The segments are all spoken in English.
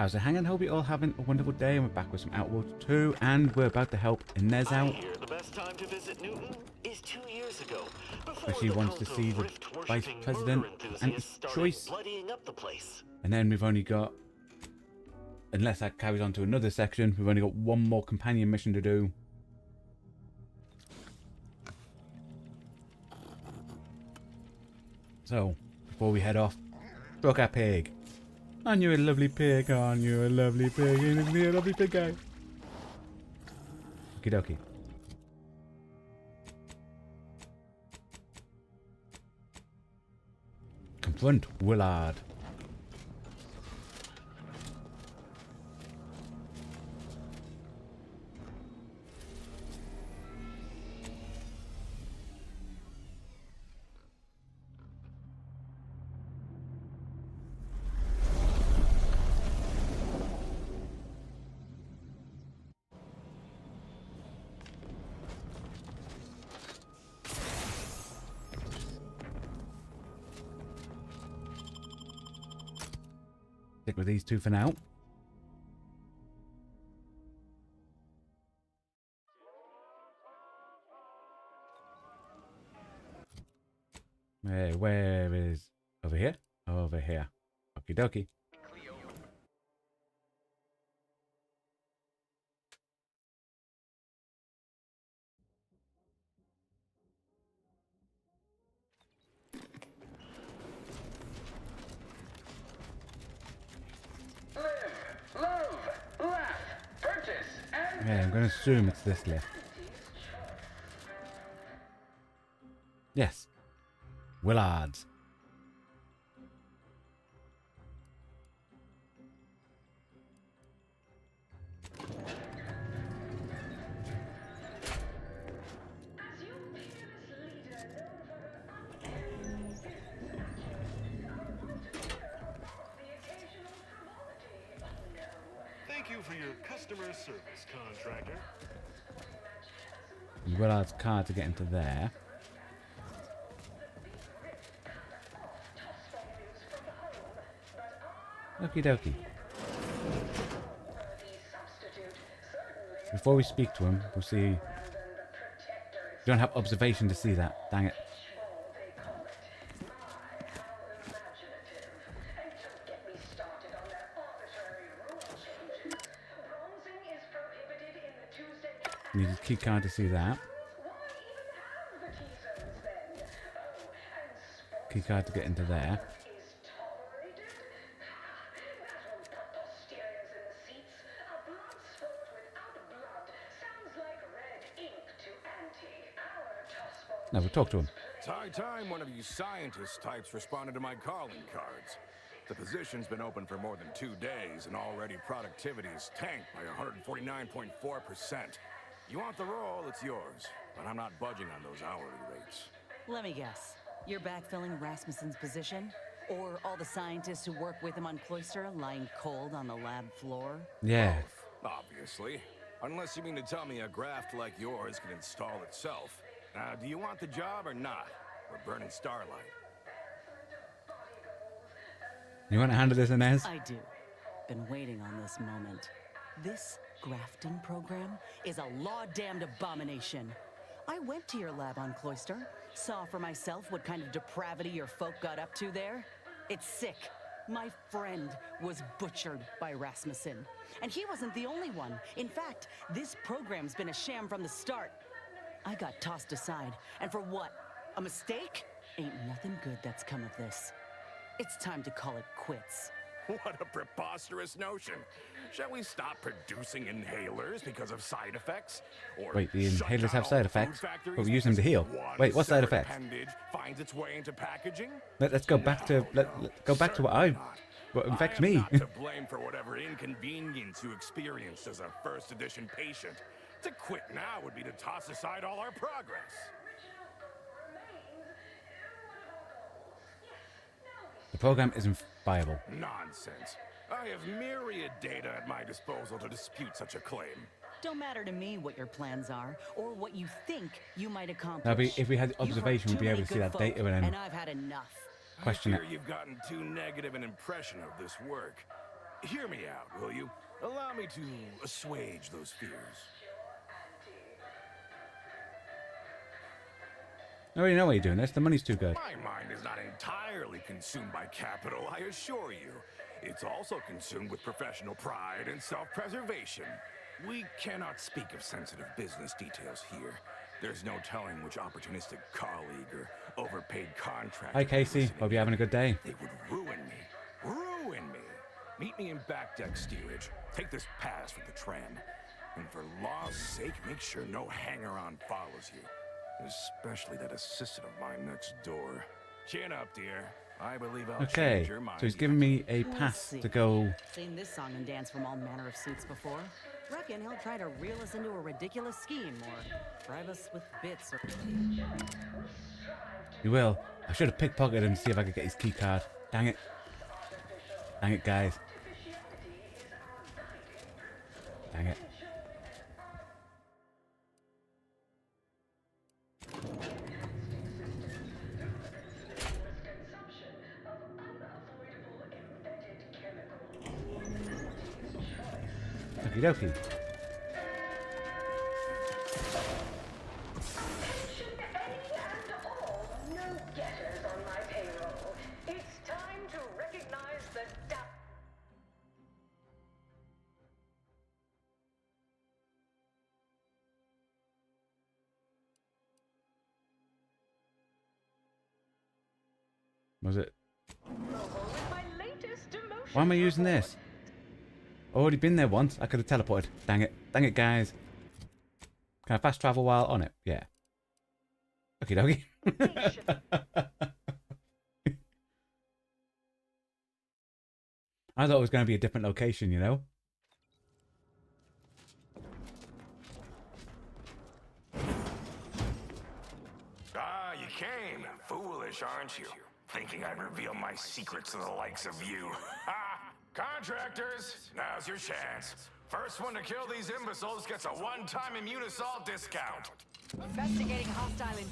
How's it hanging? Hope you're all having a wonderful day, and we're back with some Outworld 2, and we're about to help Inez out. The best time to visit Newton is 2 years ago. But she wants to see the Vice President anti-choice. And then we've only got, unless that carries on to another section, we've only got one more companion mission to do. So, before we head off, look at pig. Aren't you a lovely pig? Aren't you a lovely pig? Isn't he a lovely pig guy? Okie dokie. Confront Willard. Stick with these two for now. Where is... Over here? Over here. Okie dokie. Yeah, I'm going to assume it's this lift. Yes. Willards. Thank you for your customer service, contractor. Willard's card to get into there. Okie dokie. Before we speak to him, we'll see. You don't have observation to see that. Dang it. Need his key card to see that. Key card to get into there. Now we'll talk to him. It's high time one of you scientist types responded to my calling cards. The position's been open for more than 2 days, and already productivity is tanked by 149.4%. You want the role, it's yours, but I'm not budging on those hourly rates. Let me guess. You're backfilling Rasmussen's position? Or all the scientists who work with him on Cloister lying cold on the lab floor? Yeah. Both, obviously. Unless you mean to tell me a graft like yours can install itself. Do you want the job or not? We're burning starlight. You want to handle this, Inez? I do. Been waiting on this moment. This grafting program is a law-damned abomination. I went to your lab on Cloister, saw for myself what kind of depravity your folk got up to there. It's sick. My friend was butchered by Rasmussen. And he wasn't the only one. In fact, this program's been a sham from the start. I got tossed aside. And for what? A mistake? Ain't nothing good that's come of this. It's time to call it quits. What a preposterous notion. Shall we stop producing inhalers because of side effects? Or wait, the inhalers have side effects, but we use them to heal. Wait, what side effects? Finds its way into packaging? Let's go back to go back to what infects me. Not to blame for whatever inconvenience you experienced as a first edition patient. To quit now would be to toss aside all our progress. The program isn't viable. Nonsense. I have myriad data at my disposal to dispute such a claim. Don't matter to me what your plans are, or what you think you might accomplish. Now, if we had observation, we'd be able to see that data and then I've had enough. question it. I fear you've gotten too negative an impression of this work. Hear me out, will you? Allow me to assuage those fears. I already know why you're doing this. The money's too good. My mind is not entirely consumed by capital, I assure you. It's also consumed with professional pride and self-preservation. We cannot speak of sensitive business details here. There's no telling which opportunistic colleague or overpaid contractor... Hi, Casey. Hope you're having a good day. They would ruin me. Ruin me. Meet me in back deck steerage. Take this pass from the tram. And for law's sake, make sure no hanger-on follows you. Especially that assistant of mine next door. Chin up, dear. I believe I'll change your mind. So he's giving me a pass to go. Seen this song and dance from all manner of suits before. Reckon he'll try to reel us into a ridiculous scheme or bribe us with bits or... He will. I should have pickpocketed him to see if I could get his key card. Dang it. Dang it, guys. Dang it. Okie dokie. Was it? Why am I using this? Already been there once. I could have teleported. Dang it. Dang it, guys. Can I fast travel while on it? Yeah. Okie dokie. I thought it was going to be a different location, you know? Ah, you came. Foolish, aren't you? Thinking I'd reveal my secrets to the likes of you. Ha! Contractors, now's your chance. First one to kill these imbeciles gets a one-time immune assault discount. Investigating hostile in...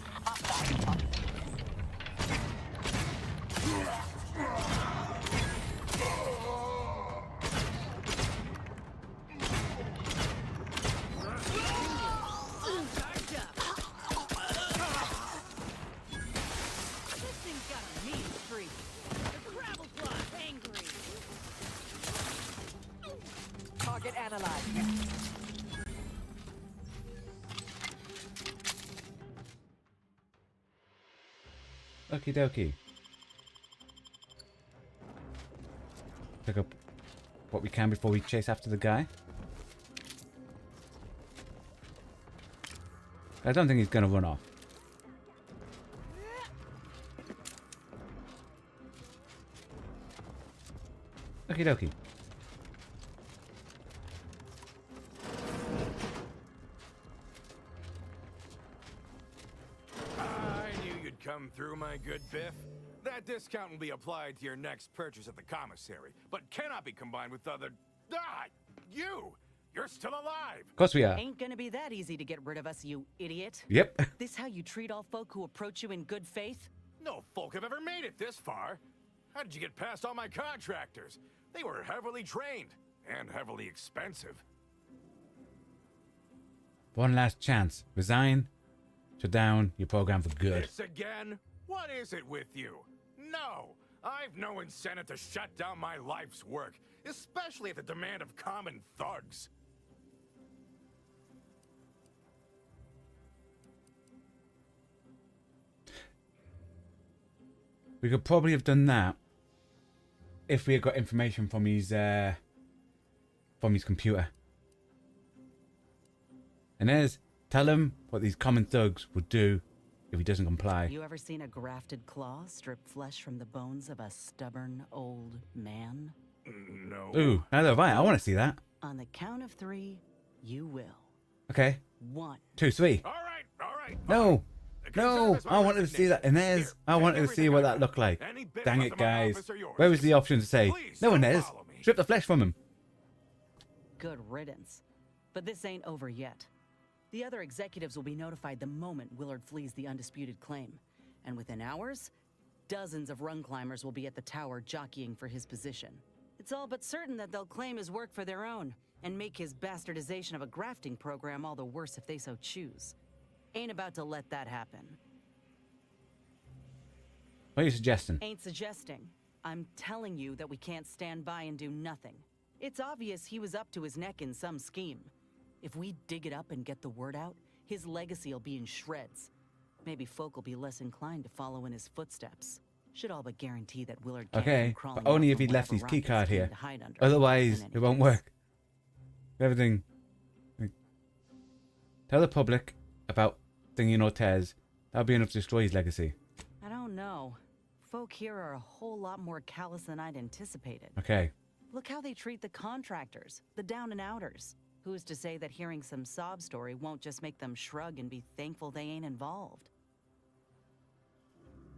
Target analyzed. Okie dokie. Pick up what we can before we chase after the guy. I don't think he's going to run off. Okie dokie. Come through, my good Biff. That discount will be applied to your next purchase at the commissary, but cannot be combined with other... Ah! You! You're still alive! Of course we are. Ain't gonna be that easy to get rid of us, you idiot. Yep. This how you treat all folk who approach you in good faith? No folk have ever made it this far. How did you get past all my contractors? They were heavily trained and heavily expensive. One last chance. Resign. Shut down your program for good. This again? What is it with you? No! I've no incentive to shut down my life's work, especially at the demand of common thugs. We could probably have done that if we had got information from his computer. And there's... Tell him what these common thugs would do if he doesn't comply. You ever seen a grafted claw strip flesh from the bones of a stubborn old man? No. Ooh, neither have I. I want to see that. On the count of 3, you will. Okay. 1. All 2, 3. right. No. No, I wanted to see that. Inez, I wanted to see what that looked like. Dang it, guys. Where was the option to say, no, Inez, strip the flesh from him? Good riddance. But this ain't over yet. The other executives will be notified the moment Willard flees the undisputed claim. And within hours, dozens of rung climbers will be at the tower jockeying for his position. It's all but certain that they'll claim his work for their own and make his bastardization of a grafting program all the worse if they so choose. Ain't about to let that happen. What are you suggesting? Ain't suggesting. I'm telling you that we can't stand by and do nothing. It's obvious he was up to his neck in some scheme. If we dig it up and get the word out, his legacy will be in shreds. Maybe folk will be less inclined to follow in his footsteps. Should all but guarantee that Willard can't Okay, come but crawling only out if he from left whatever his rock he's keycard here. keen to hide under. Otherwise, In any it won't case. work. Everything. Tell the public about Thingy Ortez. That'll be enough to destroy his legacy. I don't know. Folk here are a whole lot more callous than I'd anticipated. Okay. Look how they treat the contractors, the down and outers. Who's to say that hearing some sob story won't just make them shrug and be thankful they ain't involved?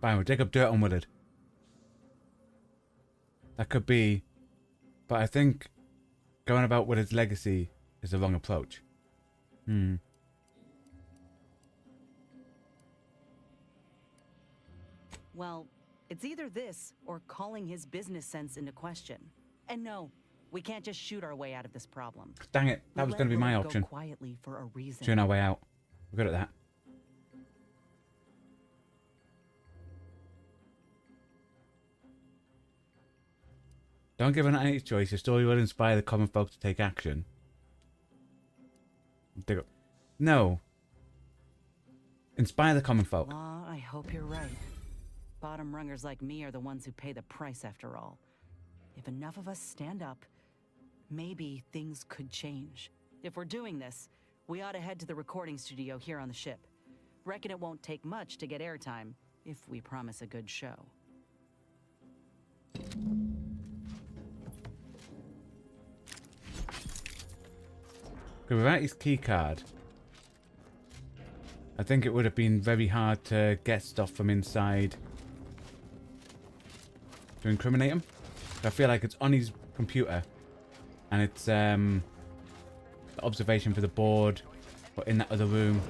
Fine, we'll dig up dirt on Willard. That could be... But I think going about Willard's legacy is the wrong approach. Well, it's either this or calling his business sense into question. And no, we can't just shoot our way out of this problem. Dang it, that was going to be my option. Go quietly for a reason. Shooting our way out. We're good at that. Don't give an any choice. Your story will inspire the common folk to take action. No. Inspire the common folk. Law, I hope you're right. Bottom rungers like me are the ones who pay the price after all. If enough of us stand up, maybe things could change. If we're doing this, we ought to head to the recording studio here on the ship. Reckon it won't take much to get airtime, if we promise a good show. Without his key card, I think it would have been very hard to get stuff from inside to incriminate him. I feel like it's on his computer and it's the observation for the board, but in that other room.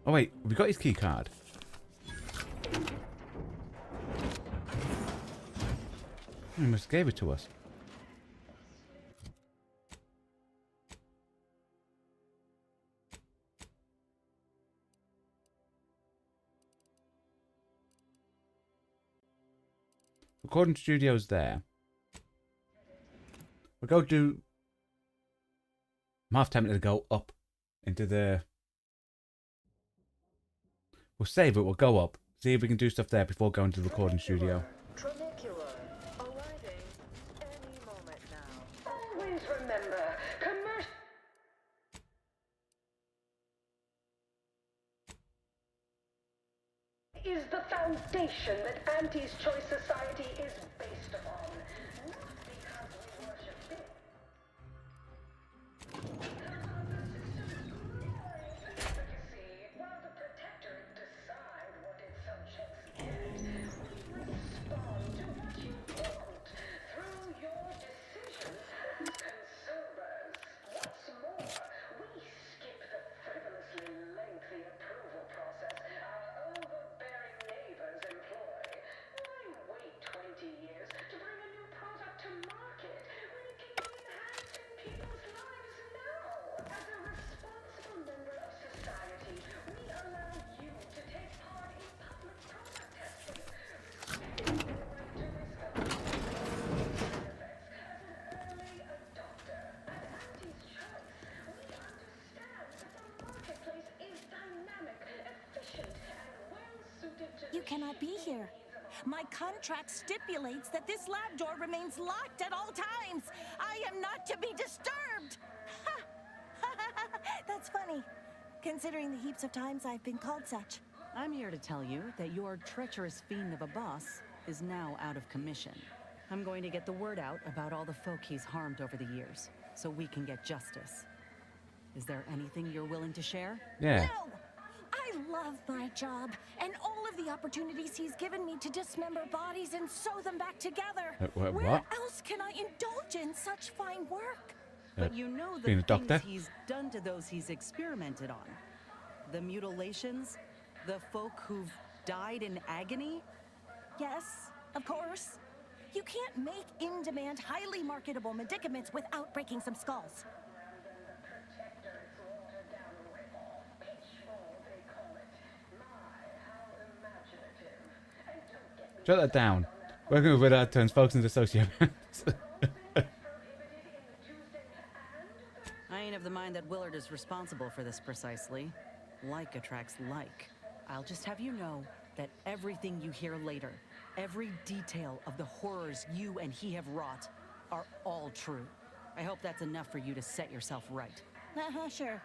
Oh wait, we got his key card. He must have gave it to us. Recording studio's there. We'll go do... I'm half tempted to go up into the... We'll save it, we'll go up. See if we can do stuff there before going to the recording studio. Tronicular, arriving any moment now. Always remember, commercial is the foundation that Auntie's Choice Society is based upon. Not because we worship it. But you see, while the protectorate decide what its subjects get, we respond to what you want through your decisions as consumers. What's more, we skip the frivolously lengthy approval process our overbearing neighbors employ. Why wait 20 years to bring a new product to market when it can be enhancing people's lives now? As a responsible member of society, we allow you to take part in public product testing, respecting your right to risk up to side effects as an early adopter. At Auntie's Choice, we understand that the marketplace is dynamic, efficient, and well-suited to You cannot be here. My contract stipulates that this lab door remains locked at all times. I am not to be disturbed. That's funny, considering the heaps of times I've been called such. I'm here to tell you that your treacherous fiend of a boss is now out of commission. I'm going to get the word out about all the folk he's harmed over the years, so we can get justice. Is there anything you're willing to share? Yeah. No! I love my job and all of the opportunities he's given me to dismember bodies and sew them back together. What? Where else can I indulge in such fine work? But you know being the a doctor? things he's done to those he's experimented on. The mutilations, the folk who've died in agony. Yes, of course. You can't make in-demand, highly marketable medicaments without breaking some skulls. Shut that down. Working with Willard turns folks into sociopaths. I ain't of the mind that Willard is responsible for this precisely. Like attracts like. I'll just have you know that everything you hear later, every detail of the horrors you and he have wrought, are all true. I hope that's enough for you to set yourself right. Sure.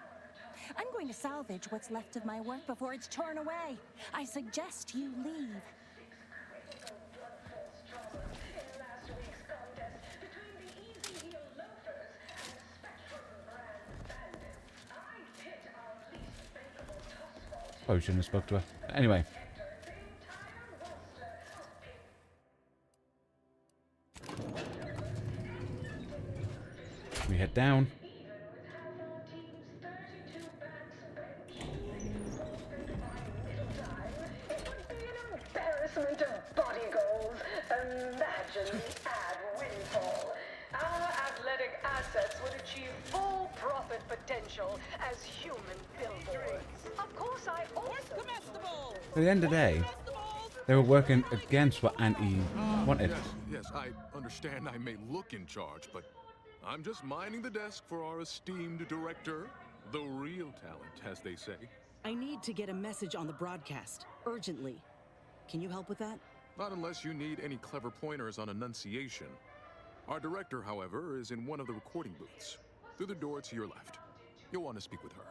I'm going to salvage what's left of my work before it's torn away. I suggest you leave. Probably shouldn't have spoke to her. Anyway. We head down. Embarrassment of body goals. Imagine the ad windfall. Our athletic assets would achieve full profit potential as human billboards. Of course, I also... At the end of the day, they were working against what Auntie wanted. Yes, I understand I may look in charge, but I'm just minding the desk for our esteemed director. The real talent, as they say. I need to get a message on the broadcast, urgently. Can you help with that? Not unless you need any clever pointers on enunciation. Our director, however, is in one of the recording booths. Through the door to your left. You'll want to speak with her.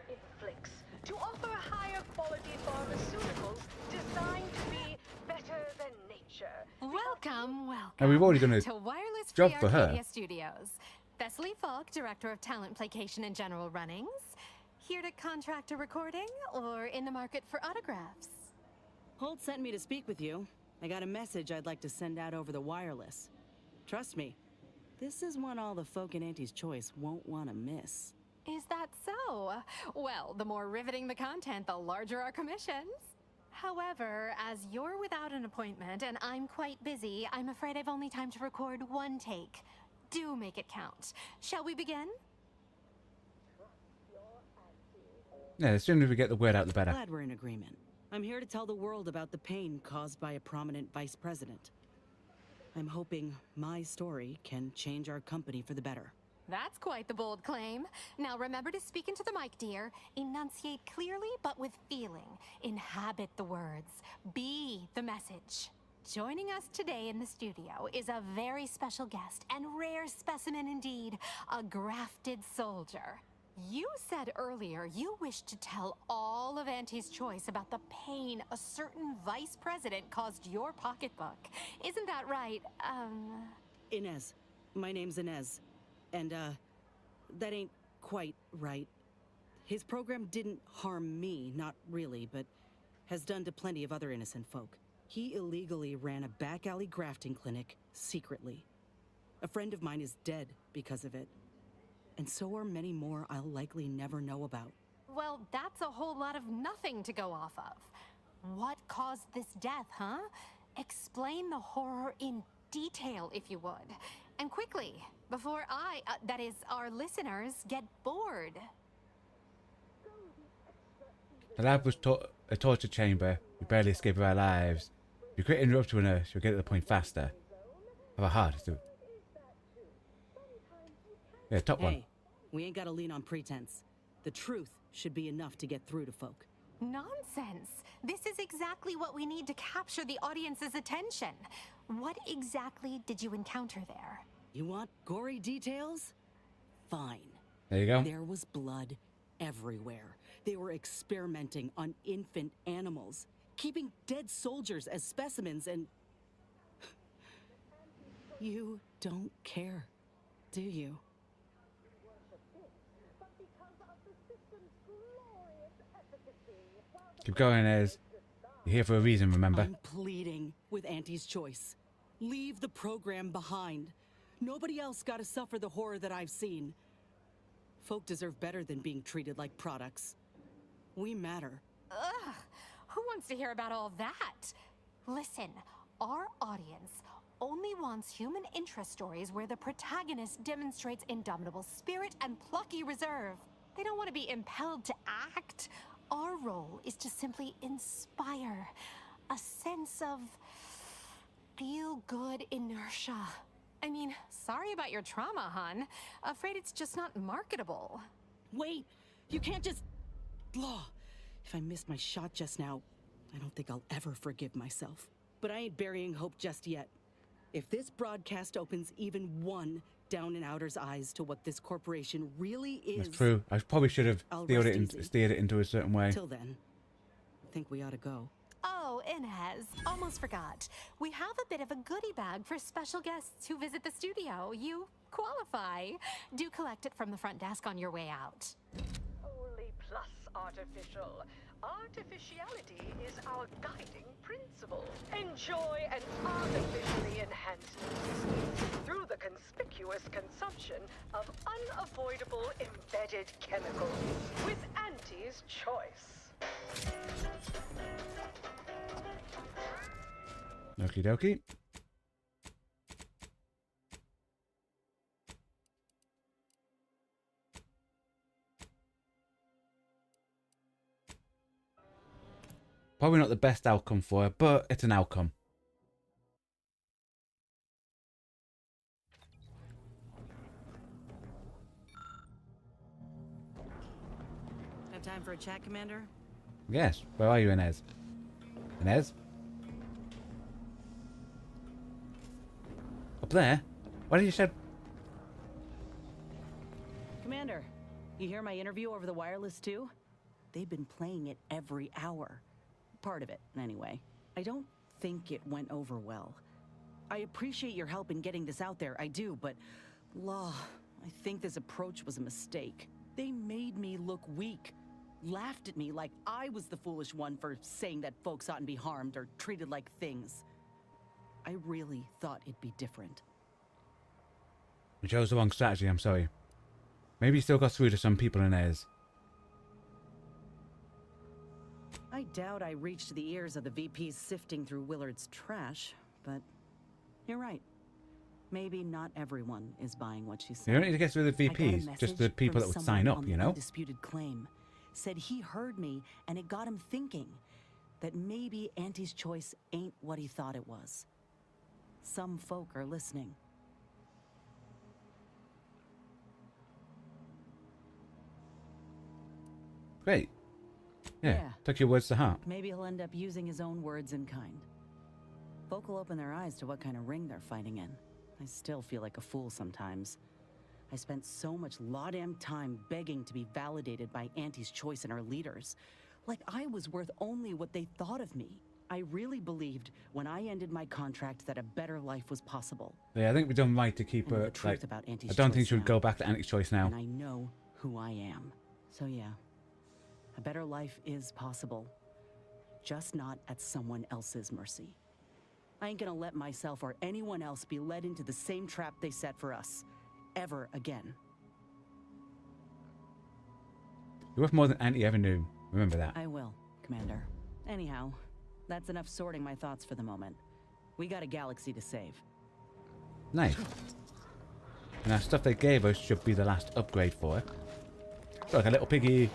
Inflicts to offer higher quality pharmaceuticals designed to be better than nature. Welcome, welcome. And we've already done a to Wireless job Free for her. Arcadia Studios. Thessaly Falk, Director of Talent Placation and General Runnings. Here to contract a recording or in the market for autographs? Holt sent me to speak with you. I got a message I'd like to send out over the wireless. Trust me, this is one all the folk in Auntie's Choice won't want to miss. Is that so? Well, the more riveting the content, the larger our commissions. However, as you're without an appointment and I'm quite busy, I'm afraid I've only time to record one take. Do make it count. Shall we begin? Yeah, the sooner we get the word out, the better. Glad we're in agreement. I'm here to tell the world about the pain caused by a prominent vice president. I'm hoping my story can change our company for the better. That's quite the bold claim. Now remember to speak into the mic, dear. Enunciate clearly, but with feeling. Inhabit the words. Be the message. Joining us today in the studio is a very special guest and rare specimen indeed, a grafted soldier. You said earlier you wished to tell all of Auntie's Choice about the pain a certain vice president caused your pocketbook. Isn't that right? Inez. My name's Inez. And, that ain't quite right. His program didn't harm me, not really, but has done to plenty of other innocent folk. He illegally ran a back alley grafting clinic secretly. A friend of mine is dead because of it. And so are many more I'll likely never know about. Well, that's a whole lot of nothing to go off of. What caused this death, huh? Explain the horror in detail, if you would. And quickly, before that is, our listeners, get bored. The lab was a torture chamber. We barely escape with our lives. If you quit interrupting her, she'll get to the point faster. Have a heart. Yeah, top one. Hey, we ain't gotta lean on pretense. The truth should be enough to get through to folk. Nonsense. This is exactly what we need to capture the audience's attention. What exactly did you encounter there? You want gory details? Fine. There you go. There was blood everywhere. They were experimenting on infant animals, keeping dead soldiers as specimens, and... You don't care, do you? Keep going, Ez. You're here for a reason, remember? I'm pleading with Auntie's Choice. Leave the program behind. Nobody else got to suffer the horror that I've seen. Folk deserve better than being treated like products. We matter. Ugh, who wants to hear about all that? Listen, our audience, only wants human interest stories where the protagonist demonstrates indomitable spirit and plucky reserve. They don't want to be impelled to act. Our role is to simply inspire a sense of feel-good inertia. I mean, sorry about your trauma, hon. Afraid it's just not marketable. Wait, you can't just... Blah. If I missed my shot just now, I don't think I'll ever forgive myself. But I ain't burying hope just yet. If this broadcast opens even one down and outer's eyes to what this corporation really is... That's true. I probably should have I'll steered rest it, easy. steered it into a certain way. Till then, I think we ought to go. Oh, Inez, almost forgot. We have a bit of a goodie bag for special guests who visit the studio. You qualify. Do collect it from the front desk on your way out. Wholly plus artificial. Artificiality is our guiding principle. Enjoy an artificially enhanced existence through the conspicuous consumption of unavoidable embedded chemicals with Auntie's choice. Okie dokie. Probably not the best outcome for her, but it's an outcome. Have time for a chat, Commander? Yes. Where are you, Inez? Inez? Up there? Why did you say... Commander, you hear my interview over the wireless too? They've been playing it every hour. Part of it, anyway. I don't think it went over well. I appreciate your help in getting this out there, I do, but... Law, I think this approach was a mistake. They made me look weak. Laughed at me like I was the foolish one for saying that folks oughtn't be harmed or treated like things. I really thought it'd be different. You chose the wrong strategy, I'm sorry. Maybe you still got through to some people, Inez. I doubt I reached the ears of the VPs sifting through Willard's trash, but you're right. Maybe not everyone is buying what she said. You don't need to get through the I got a VPs, just the message people from that would someone sign up, on you the know? Undisputed claim. Said he heard me and it got him thinking that maybe Auntie's choice ain't what he thought it was. Some folk are listening. Great. Yeah, Yeah. took your words to heart. Maybe he'll end up using his own words in kind. Folk will open their eyes to what kind of ring they're fighting in. I still feel like a fool sometimes. I spent so much law-damn time begging to be validated by Auntie's choice and her leaders. Like I was worth only what they thought of me. I really believed when I ended my contract that a better life was possible. Yeah, I think we've done right to keep I know her, the truth like, about Auntie's I don't think choice she would now. go back to Auntie's choice now. And I know who I am. So yeah, a better life is possible. Just not at someone else's mercy. I ain't gonna let myself or anyone else be led into the same trap they set for us. Ever again. You're worth more than Auntie ever knew. Remember that. I will, Commander. Anyhow, that's enough sorting my thoughts for the moment. We got a galaxy to save. Nice. And that stuff they gave us should be the last upgrade for it. Look, a little piggy.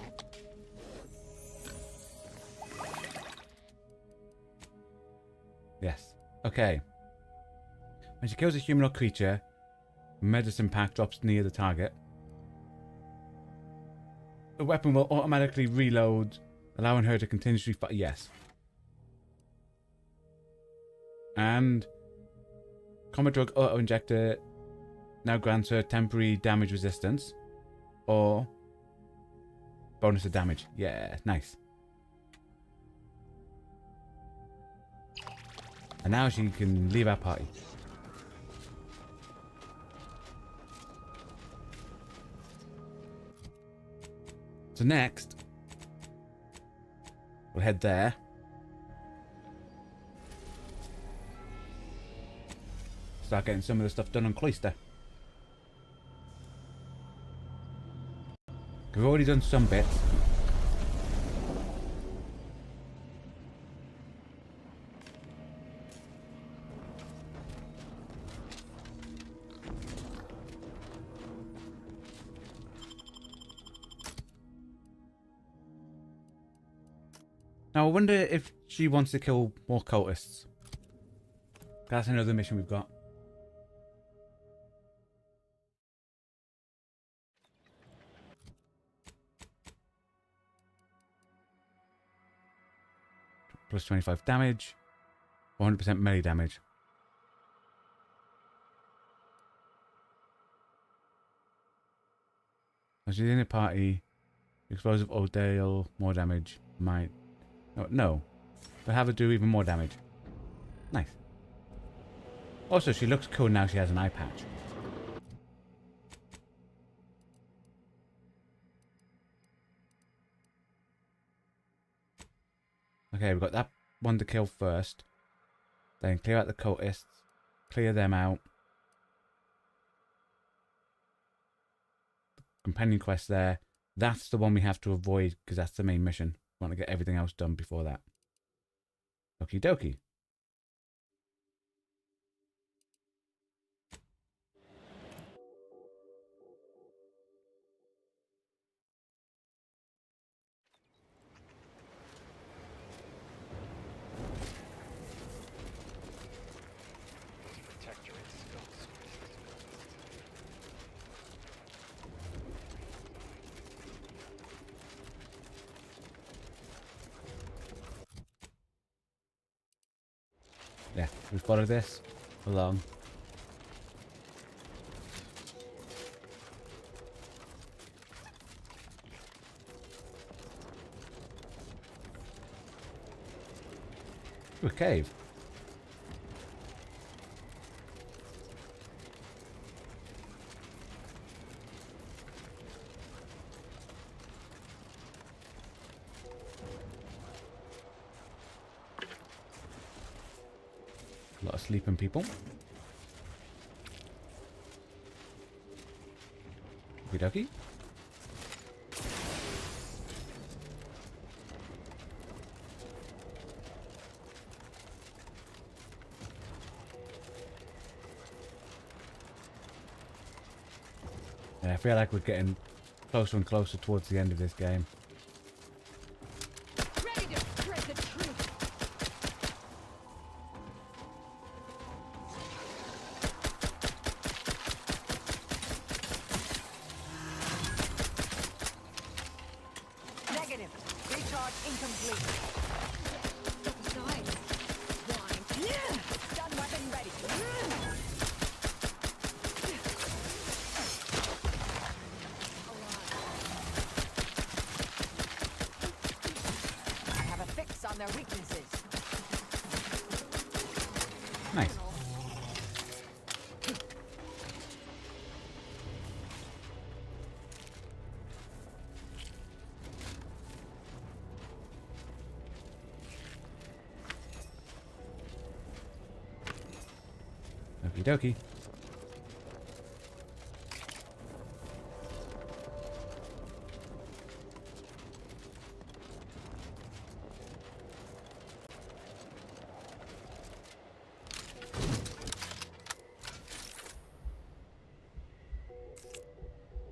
Yes. Okay. When she kills a humanoid creature, medicine pack drops near the target. The weapon will automatically reload, allowing her to continuously fire. Yes. And Comet Drug Auto Injector now grants her temporary damage resistance. Or bonus of damage. Yeah, nice. And now she can leave our party. So next, we'll head there. Start getting some of the stuff done on Cloister. We've already done some bits. Now I wonder if she wants to kill more cultists. That's another mission we've got. Plus 25 damage. 100% melee damage. As she's in a party, explosive O'Dale, more damage, might... No. But have her do even more damage. Nice. Also, she looks cool now she has an eye patch. Okay, we've got that one to kill first. Then clear out the cultists. Clear them out. Companion quest there. That's the one we have to avoid because that's the main mission. We want to get everything else done before that. Okie dokie. Yeah, we follow this along. Ooh, a cave. A lot of sleeping people. Okie dokie. Yeah, I feel like we're getting closer and closer towards the end of this game. Ready to spread the truth. Negative. Recharge incomplete. Stun weapon ready. I have a fix on their weaknesses. Nice. Okie dokie.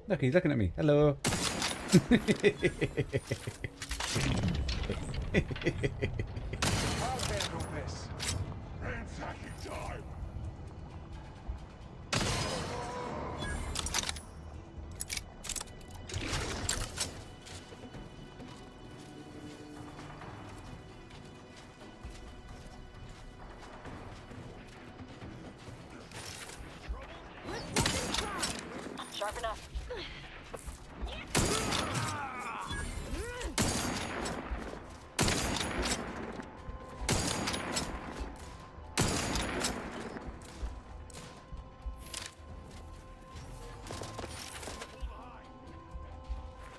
Look, he's looking at me. Hello. I'll handle this. Ransacking time. Sharp enough.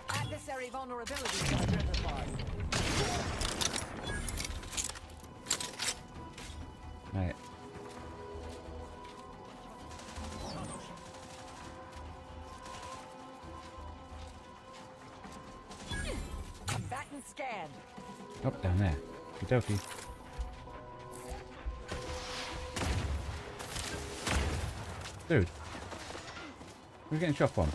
Adversary vulnerabilities identified. Right. Combatant scan. Oh, down there. Okie dokie. Dude. We're getting shot from.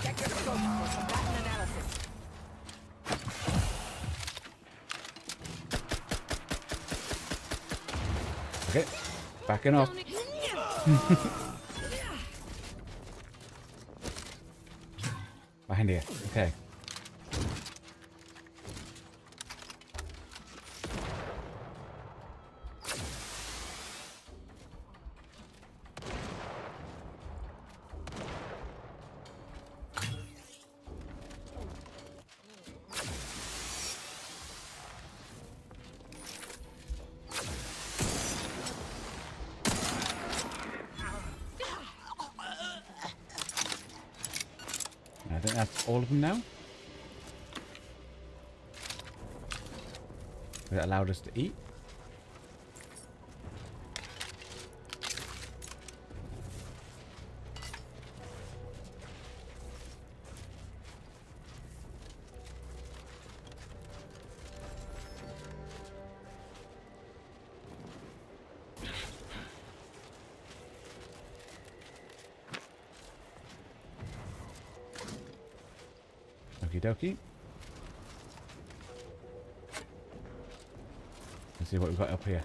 Check your scope for combatant analysis. Backing off. Behind here. Okay. I think that's all of them now. It allowed us to eat. Okie dokie. Let's see what we've got up here.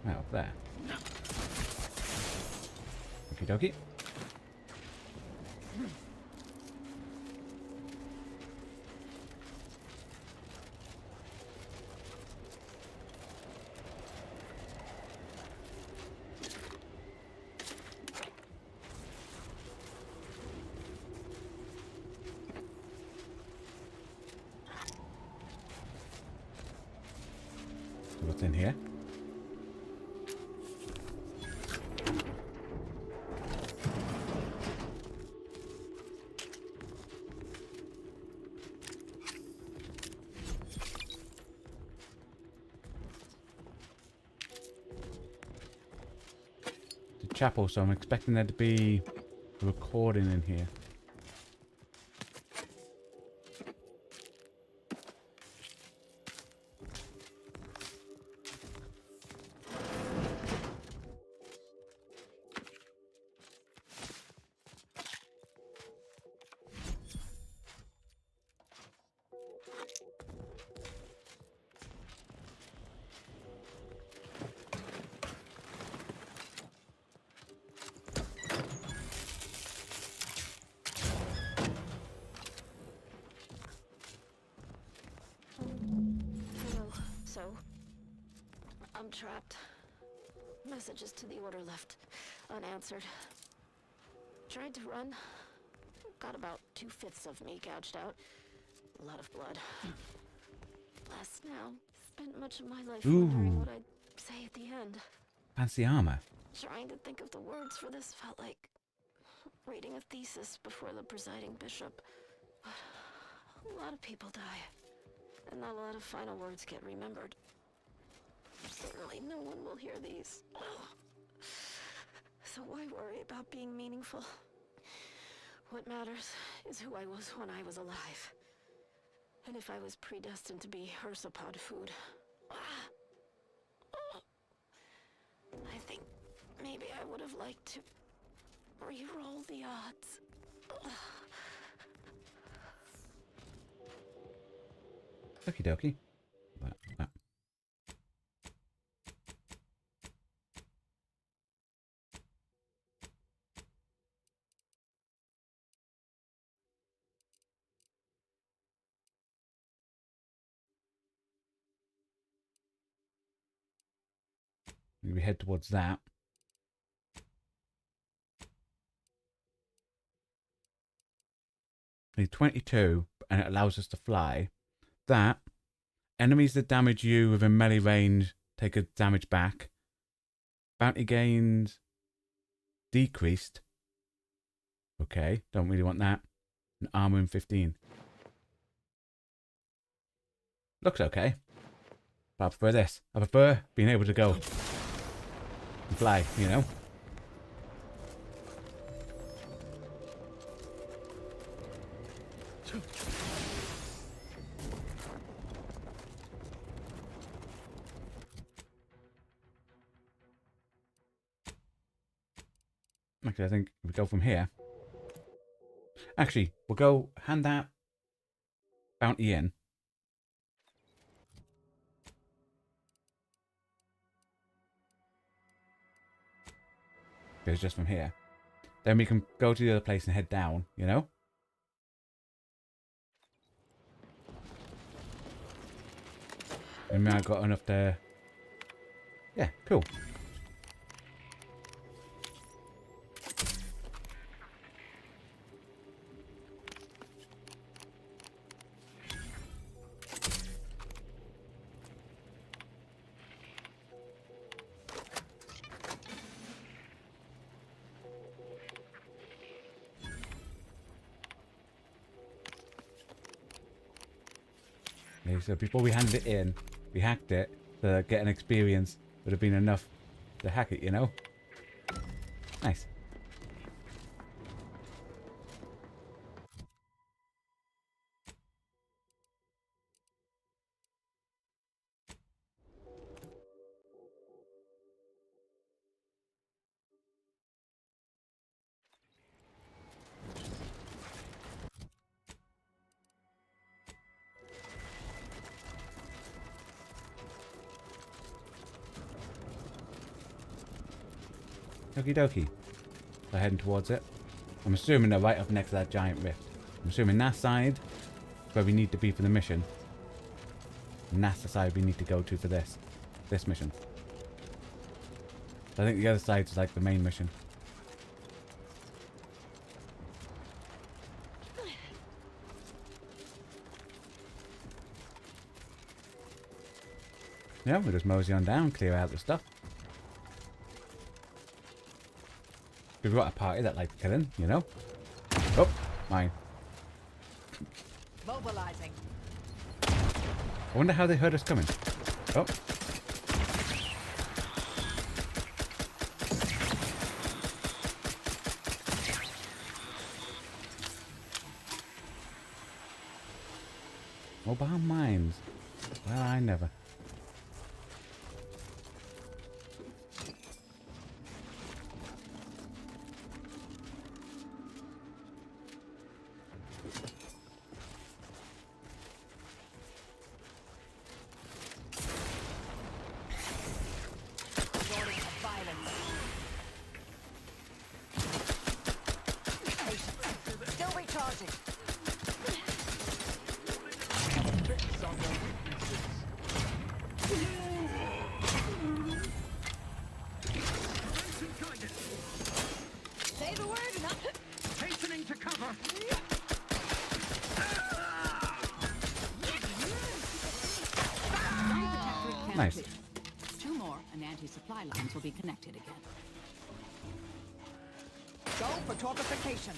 Out there. Okie dokie. So what's in here? Chapel, so I'm expecting there to be a recording in here. So, I'm trapped. Messages to the order left unanswered. Tried to run. Got about 2/5 of me gouged out. A lot of blood. Less now. Spent much of my life wondering what I'd say at the end. Fancy armor. Trying to think of the words for this felt like reading a thesis before the presiding bishop. But a lot of people die. And not a lot of final words get remembered. Certainly no one will hear these. So why worry about being meaningful? What matters is who I was when I was alive. And if I was predestined to be Ursapod food. I think maybe I would have liked to re-roll the odds. Okie dokie. We head towards that. Need 22, and it allows us to fly. That. Enemies that damage you within melee range take a damage back. Bounty gains decreased. Okay, don't really want that. And armor in 15. Looks okay. But I prefer this. I prefer being able to go. and fly, you know? Actually, I think we go from here. Actually, we'll go hand that bounty in. It's just from here. Then we can go to the other place and head down, you know? And now I've got enough to... Yeah, cool. Okay, so before we handed it in, we hacked it to get an experience. Would have been enough to hack it, you know? Nice. Okie dokie. So heading towards it. I'm assuming they're right up next to that giant rift. I'm assuming that side is where we need to be for the mission. And that's the side we need to go to for this mission. So I think the other side is like the main mission. Yeah, we'll just mosey on down, clear out the stuff. We've got a party that likes killing, you know? Oh, mine. Mobilizing. I wonder how they heard us coming. Oh. Mobile mines. Well, I never. Still recharging. Say the word and hastening to cover. Nice. 2 more and anti-supply lines will be connected again. Go for torpification.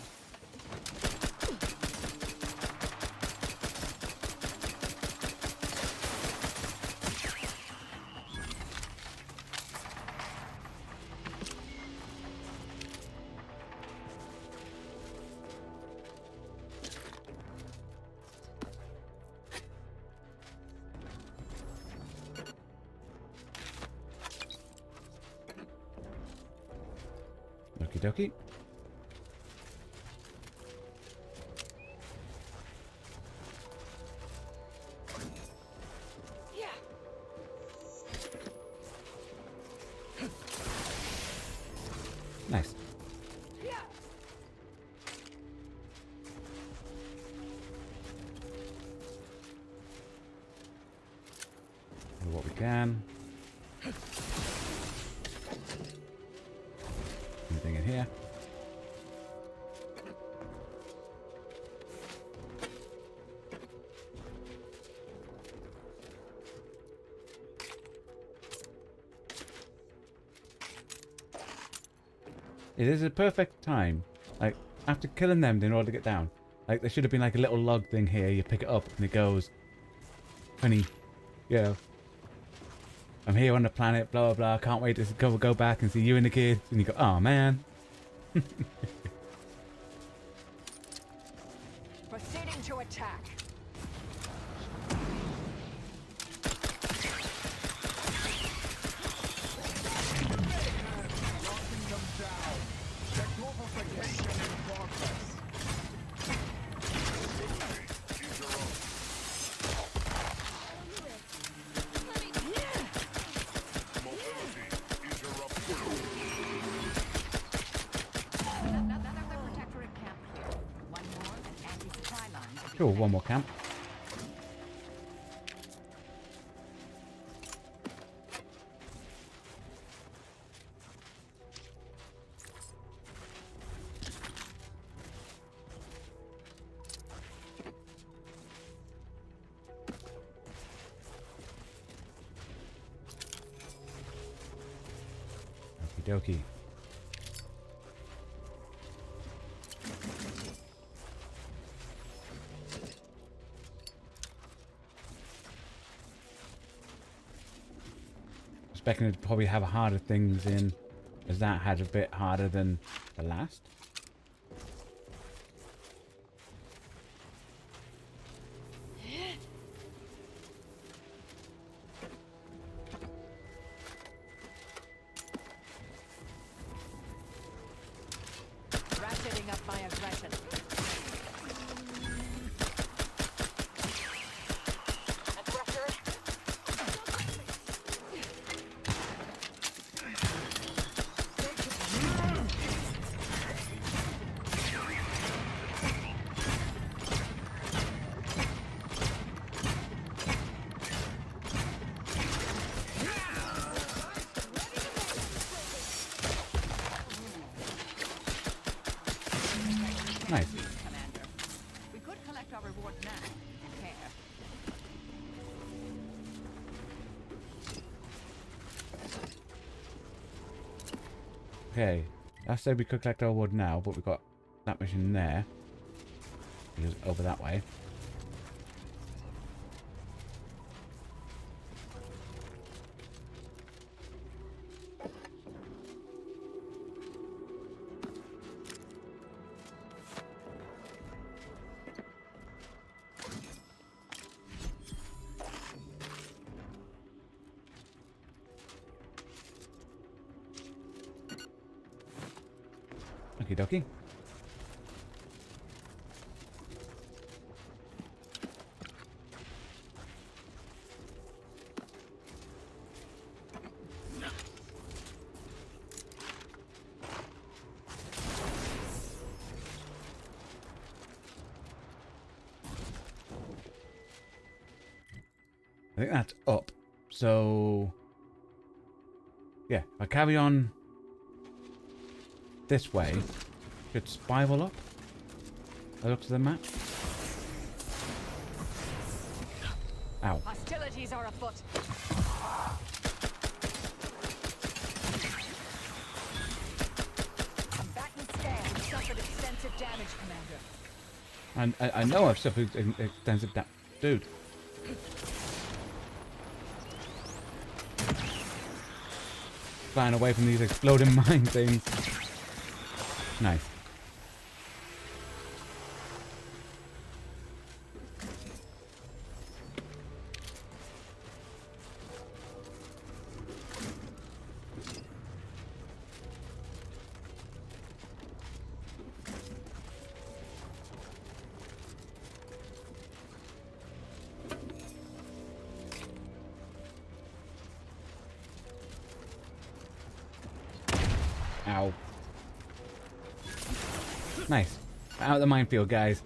Okie dokie. Nice. Do what we can. Anything in here? It is a perfect time. Like, after killing them in order to get down. Like, there should have been like a little log thing here. You pick it up and it goes... 20... You know... I'm here on the planet, blah, blah, blah. Can't wait to go back and see you and the kids. And you go, oh, man. Proceeding to attack. Cool, one more camp. Okie dokie. Expecting to probably have harder things in, as that had a bit harder than the last. Ratcheting up my aggression. Nice. Commander. We could collect our reward now, if you care. Okay, I said we could collect our wood now, but we've got that mission there. Just over that way. Okie dokie. I think that's up. So, yeah, if I carry on this way, should spiral up. I look to the map. Ow. Hostilities are afoot. Combatant stand suffered extensive damage, Commander. And I know I've suffered extensive damage. Dude. Flying away from these exploding mine things. Nice. Ow. Nice. Out of the minefield, guys.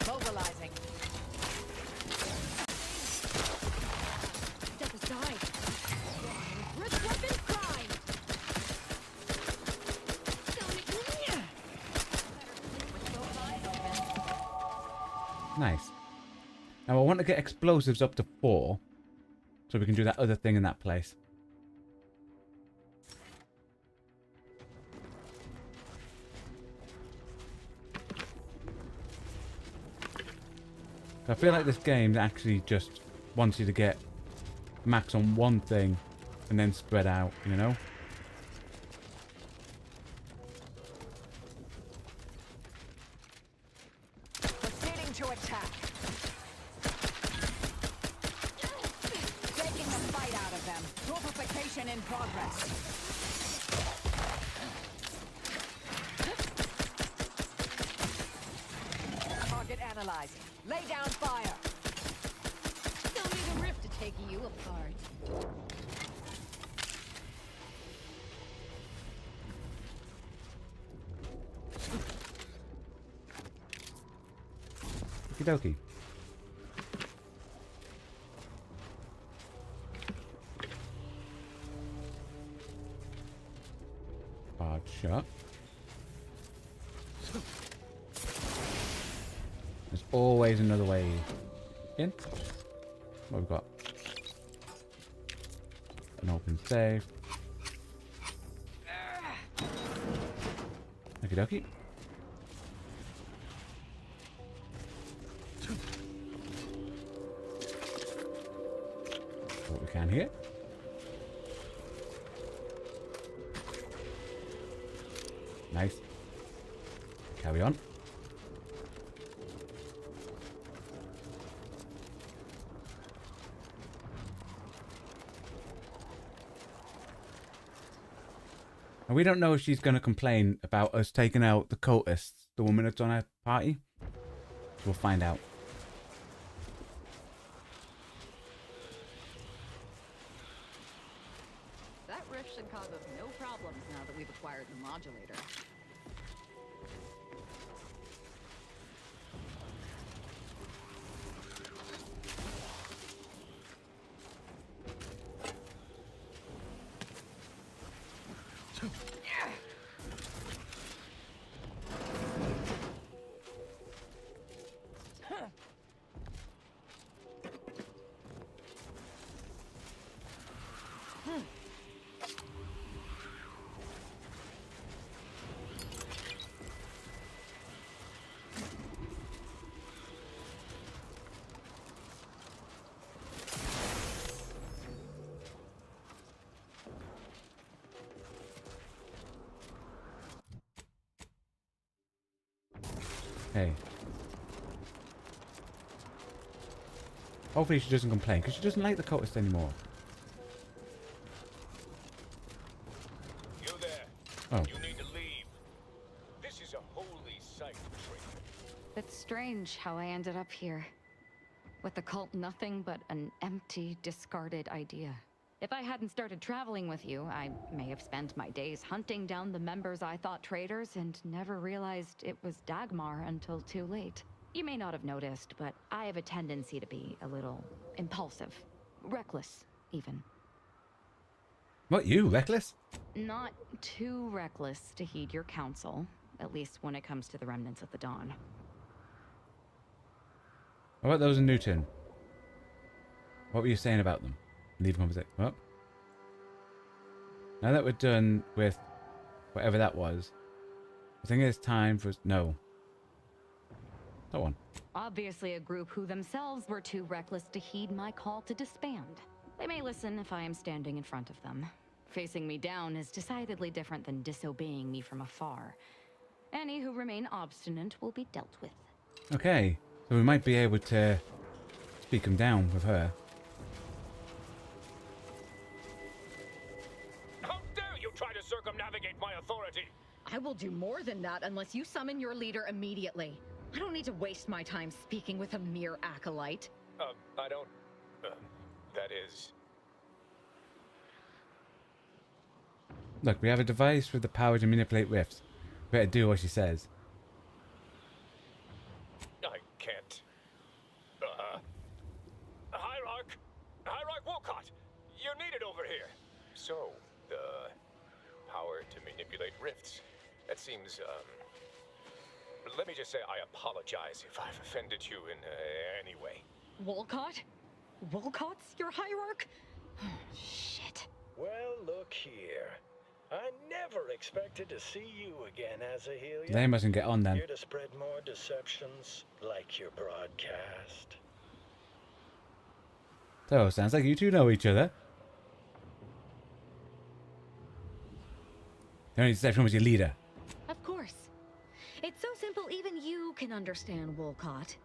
Mobilizing. Step aside. Rip weapon prime. Nice. Now I want to get explosives up to 4. So we can do that other thing in that place. I feel like this game actually just wants you to get max on one thing and then spread out, you know? Proceeding to attack. Taking the fight out of them. Torpification in progress. Target analyzed. Lay down fire. Still need a rift to take you apart. Okie dokie. Hard shot. There's always another way in. What have we got? An open safe. Okie dokie. What we can here. Nice. Carry on. And we don't know if she's going to complain about us taking out the cultists, the woman that's on our party. We'll find out. That rift should cause us no problems now that we've acquired the modulator. Hey. Hopefully she doesn't complain, because she doesn't like the cultists anymore. You there. Oh. You need to leave. This is a holy site, traitor. It's strange how I ended up here. With the cult nothing but an empty, discarded idea. If I hadn't started traveling with you, I may have spent my days hunting down the members I thought traitors and never realized it was Dagmar until too late. You may not have noticed, but I have a tendency to be a little impulsive. Reckless, even. What, you? Reckless? Not too reckless to heed your counsel, at least when it comes to the remnants of the Dawn. What about those in Newton? What were you saying about them? Leave conversation. Well, now that we're done with whatever that was, I think it's time for... No. That one. Obviously a group who themselves were too reckless to heed my call to disband. They may listen if I am standing in front of them. Facing me down is decidedly different than disobeying me from afar. Any who remain obstinate will be dealt with. Okay, so we might be able to speak them down with her. How dare you try to circumnavigate my authority? I will do more than that unless you summon your leader immediately. I don't need to waste my time speaking with a mere acolyte. I don't... that is... Look, we have a device with the power to manipulate rifts. Better do what she says. I can't... Hierarch Wolcott! You're needed over here! So, the power to manipulate rifts. That seems, let me just say I apologize if I've offended you in any way. Wolcott? Wolcott's your hierarch? Shit. Well, look here. I never expected to see you again, Azahelia. They mustn't get on then. Here to spread more deceptions like your broadcast. So, sounds like you two know each other. The only exception was your leader. Of course. It's so simple even you can understand, Wolcott.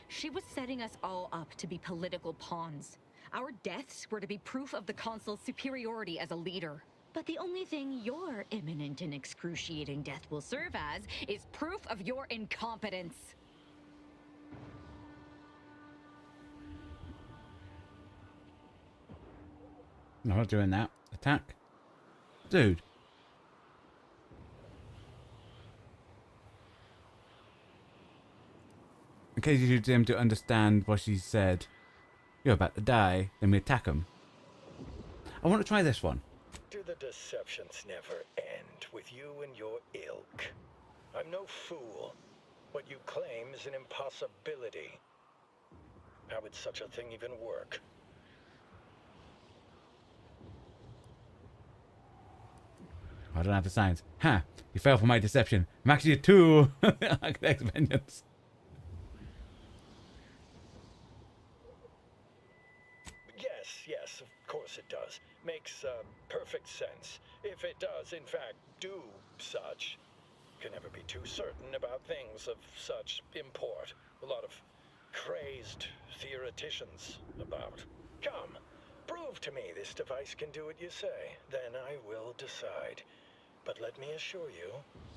She was setting us all up to be political pawns. Our deaths were to be proof of the Consul's superiority as a leader. But the only thing your imminent and excruciating death will serve as is proof of your incompetence. No, I'm not doing that. Attack. Dude. In case you seem to understand what she said, you're about to die, then we attack him. I want to try this one. Do the deceptions never end with you and your ilk? I'm no fool. What you claim is an impossibility. How would such a thing even work? I don't have the science. Ha! You fell for my deception. I'm actually a tool. Architect's vengeance. Yes, of course it does. Makes perfect sense. If it does, in fact, do such. Can never be too certain about things of such import. A lot of crazed theoreticians about. Come, prove to me this device can do what you say. Then I will decide. But let me assure you,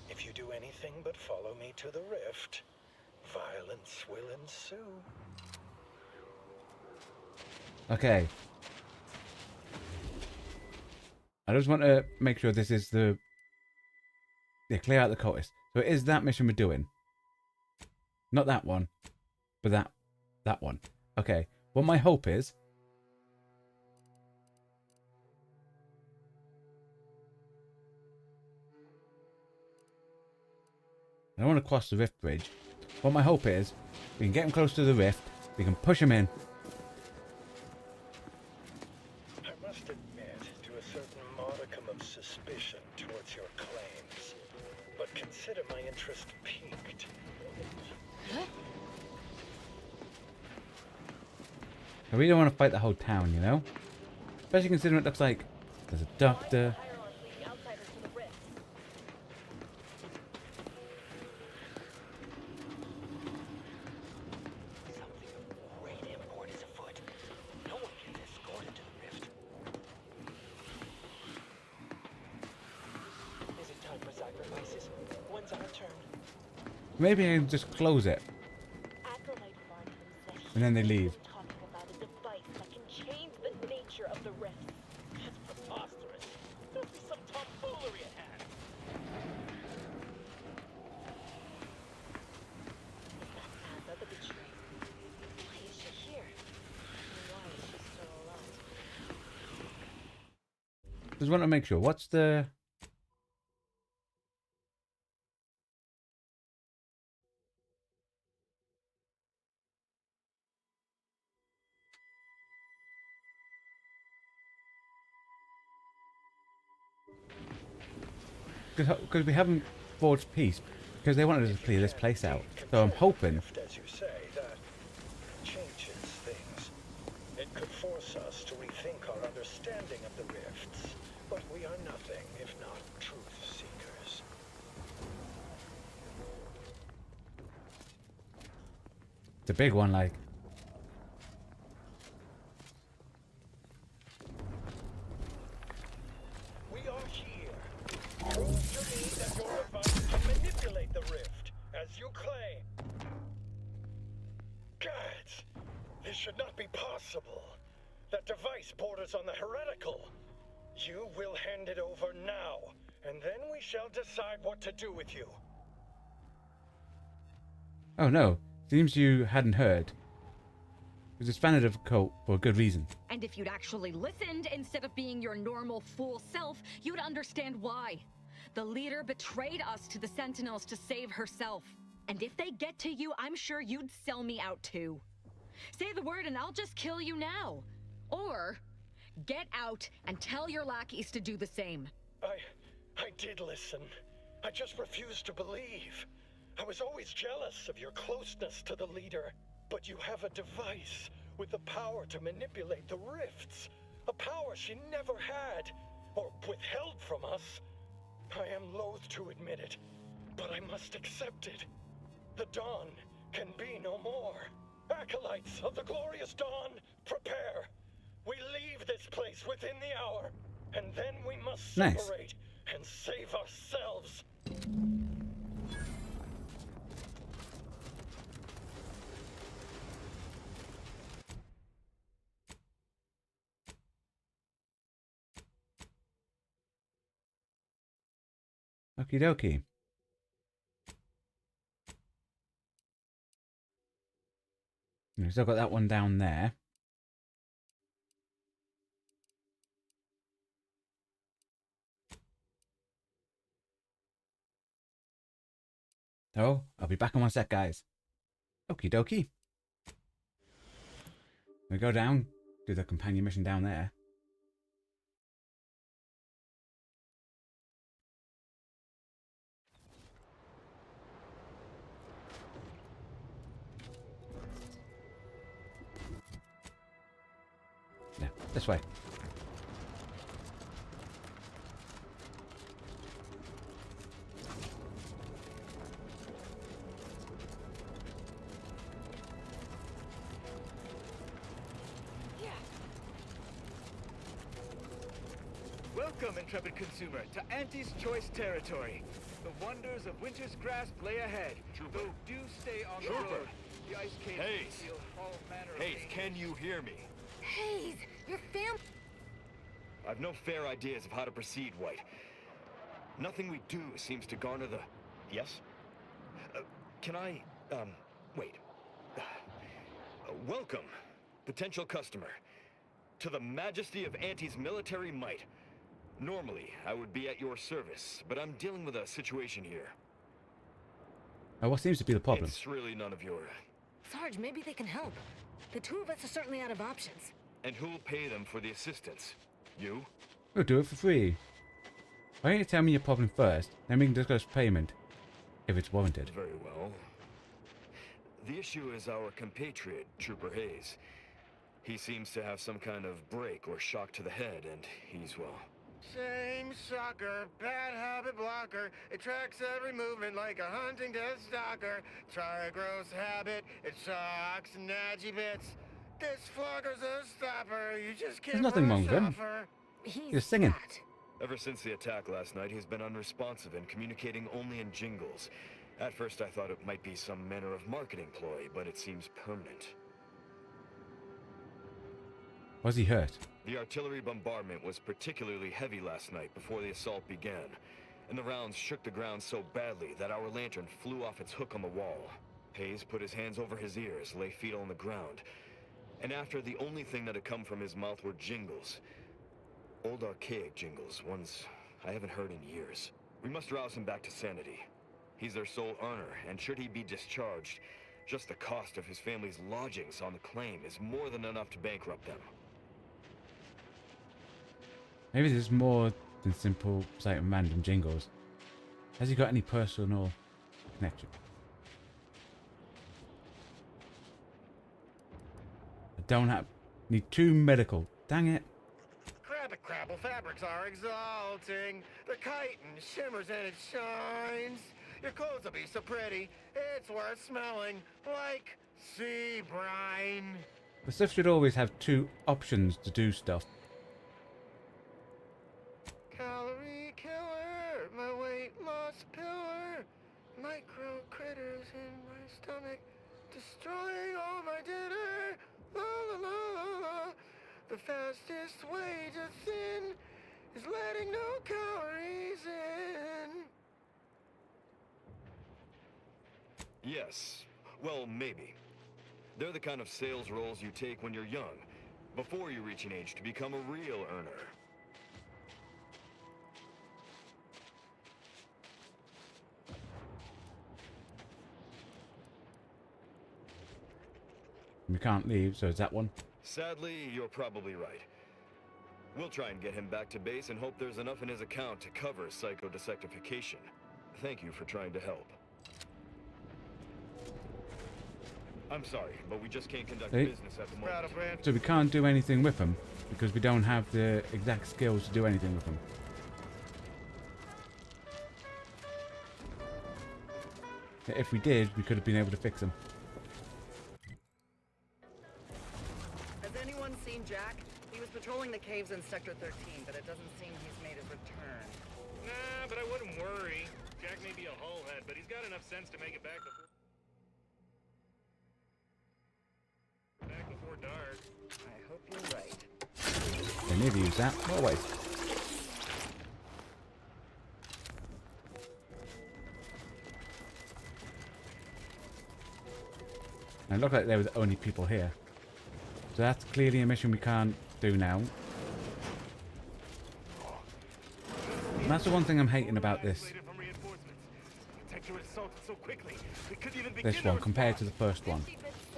if you do anything but follow me to the rift, violence will ensue. Okay. I just want to make sure this is the... Yeah, clear out the cultist. So it is that mission we're doing. Not that one. But that one. Okay. What my hope is... I don't want to cross the rift bridge. What my hope is, we can get him close to the rift, we can push him in. I must admit to a certain modicum of suspicion towards your claims, but consider my interest piqued. I really don't want to fight the whole town, you know? Especially considering it looks like there's a doctor. Maybe I can just close it. And then they leave. Just want to make sure. What's the... Because we haven't forged peace. Because they wanted us to clear this place out. So I'm hoping... As you say, that changes things. It could force us to rethink our understanding of the rifts. But we are nothing if not truth seekers. It's a big one, like... We are here. Prove to me that your device can manipulate the rift, as you claim. Gods, this should not be possible. That device borders on the heretical. You will hand it over now, and then we shall decide what to do with you. Oh no, seems you hadn't heard. It was disbanded of a cult for a good reason. And if you'd actually listened instead of being your normal fool self, you'd understand why. The leader betrayed us to the Sentinels to save herself. And if they get to you, I'm sure you'd sell me out too. Say the word and I'll just kill you now. Or get out and tell your lackeys to do the same. I did listen. I just refused to believe. I was always jealous of your closeness to the leader. But you have a device with the power to manipulate the rifts. A power she never had, or withheld from us. I am loath to admit it, but I must accept it. The dawn can be no more. Acolytes of the glorious dawn, prepare. We leave this place within the hour, and then we must separate and save ourselves. Okie dokie. We've still got that one down there. So, I'll be back in one sec, guys. Okie dokie. We go down, do the companion mission down there. Yeah, this way. Welcome, intrepid consumer, to Auntie's Choice territory. The wonders of winter's grasp lay ahead. Trooper. Though do stay on the Trooper. road. The ice cave Hayes. conceal all manner of Hayes, dangers. can you hear me? Hayes, your fam. I've no fair ideas of how to proceed, White. Nothing we do seems to garner the... Yes? Can I... wait. Welcome, potential customer, to the majesty of Auntie's military might. Normally, I would be at your service, but I'm dealing with a situation here. Oh, what seems to be the problem? It's really none of your... Sarge, maybe they can help. The two of us are certainly out of options. And who'll pay them for the assistance? You? We'll do it for free. Why don't you tell me your problem first, then we can discuss payment, if it's warranted. Very well. The issue is our compatriot, Trooper Hayes. He seems to have some kind of break or shock to the head, and he's, well... Same sucker, bad habit blocker. It tracks every movement like a hunting death stalker. Try a gross habit, it sucks and nadgy bits. This flogger's a stopper, you just can't. There's nothing wrong with him. You're singing. Ever since the attack last night, he's been unresponsive and communicating only in jingles. At first I thought it might be some manner of marketing ploy, but it seems permanent. Was he hurt? The artillery bombardment was particularly heavy last night before the assault began, and the rounds shook the ground so badly that our lantern flew off its hook on the wall. Hayes put his hands over his ears, lay fetal on the ground, and after the only thing that had come from his mouth were jingles. Old archaic jingles, ones I haven't heard in years. We must rouse him back to sanity. He's their sole earner, and should he be discharged, just the cost of his family's lodgings on the claim is more than enough to bankrupt them. Maybe there's more than simple sight of random jingles. Has he got any personal connection? I don't have... Need 2 medical. Dang it. Crabbit crabble fabrics are exalting. The chitin shimmers and it shines. Your clothes will be so pretty, it's worth smelling like sea brine. The stuff should always have 2 options to do stuff. Calorie killer, my weight loss pillar. Micro critters in my stomach, destroying all my dinner. La la la la la. The fastest way to thin is letting no calories in. Yes. Well, maybe. They're the kind of sales roles you take when you're young, before you reach an age to become a real earner. We can't leave, so is that one? Sadly, you're probably right. We'll try and get him back to base and hope there's enough in his account to cover psychodesectification. Thank you for trying to help. I'm sorry, but we just can't conduct See? business at the moment. So we can't do anything with them because we don't have the exact skills to do anything with them. If we did, we could have been able to fix them. Has anyone seen Jack? He was patrolling the caves in Sector 13, but it doesn't seem he's made his return. Nah, but I wouldn't worry. Jack may be a hullhead, but he's got enough sense to make it back before dark. I hope you're right. They need to use that. What a waste. And it looked like there was only people here. So that's clearly a mission we can't do now. And that's the one thing I'm hating about this one compared to the first one.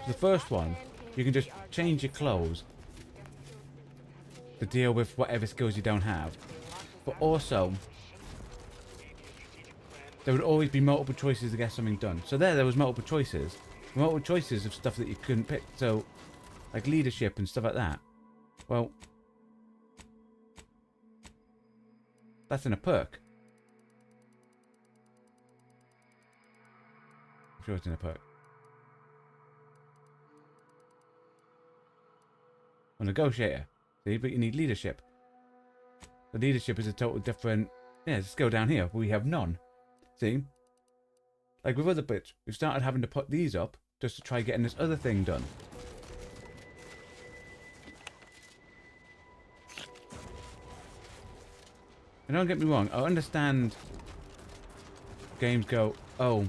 The first one, you can just change your clothes to deal with whatever skills you don't have. But also, there would always be multiple choices to get something done. So there was multiple choices. Multiple choices of stuff that you couldn't pick. So, like leadership and stuff like that. Well, that's in a perk. I'm sure it's in a perk. A negotiator. See, but you need leadership. The leadership is a total different... Yeah, it's a skill down here. We have none. See? Like with other bits, we've started having to put these up just to try getting this other thing done. And don't get me wrong, I understand games go, oh,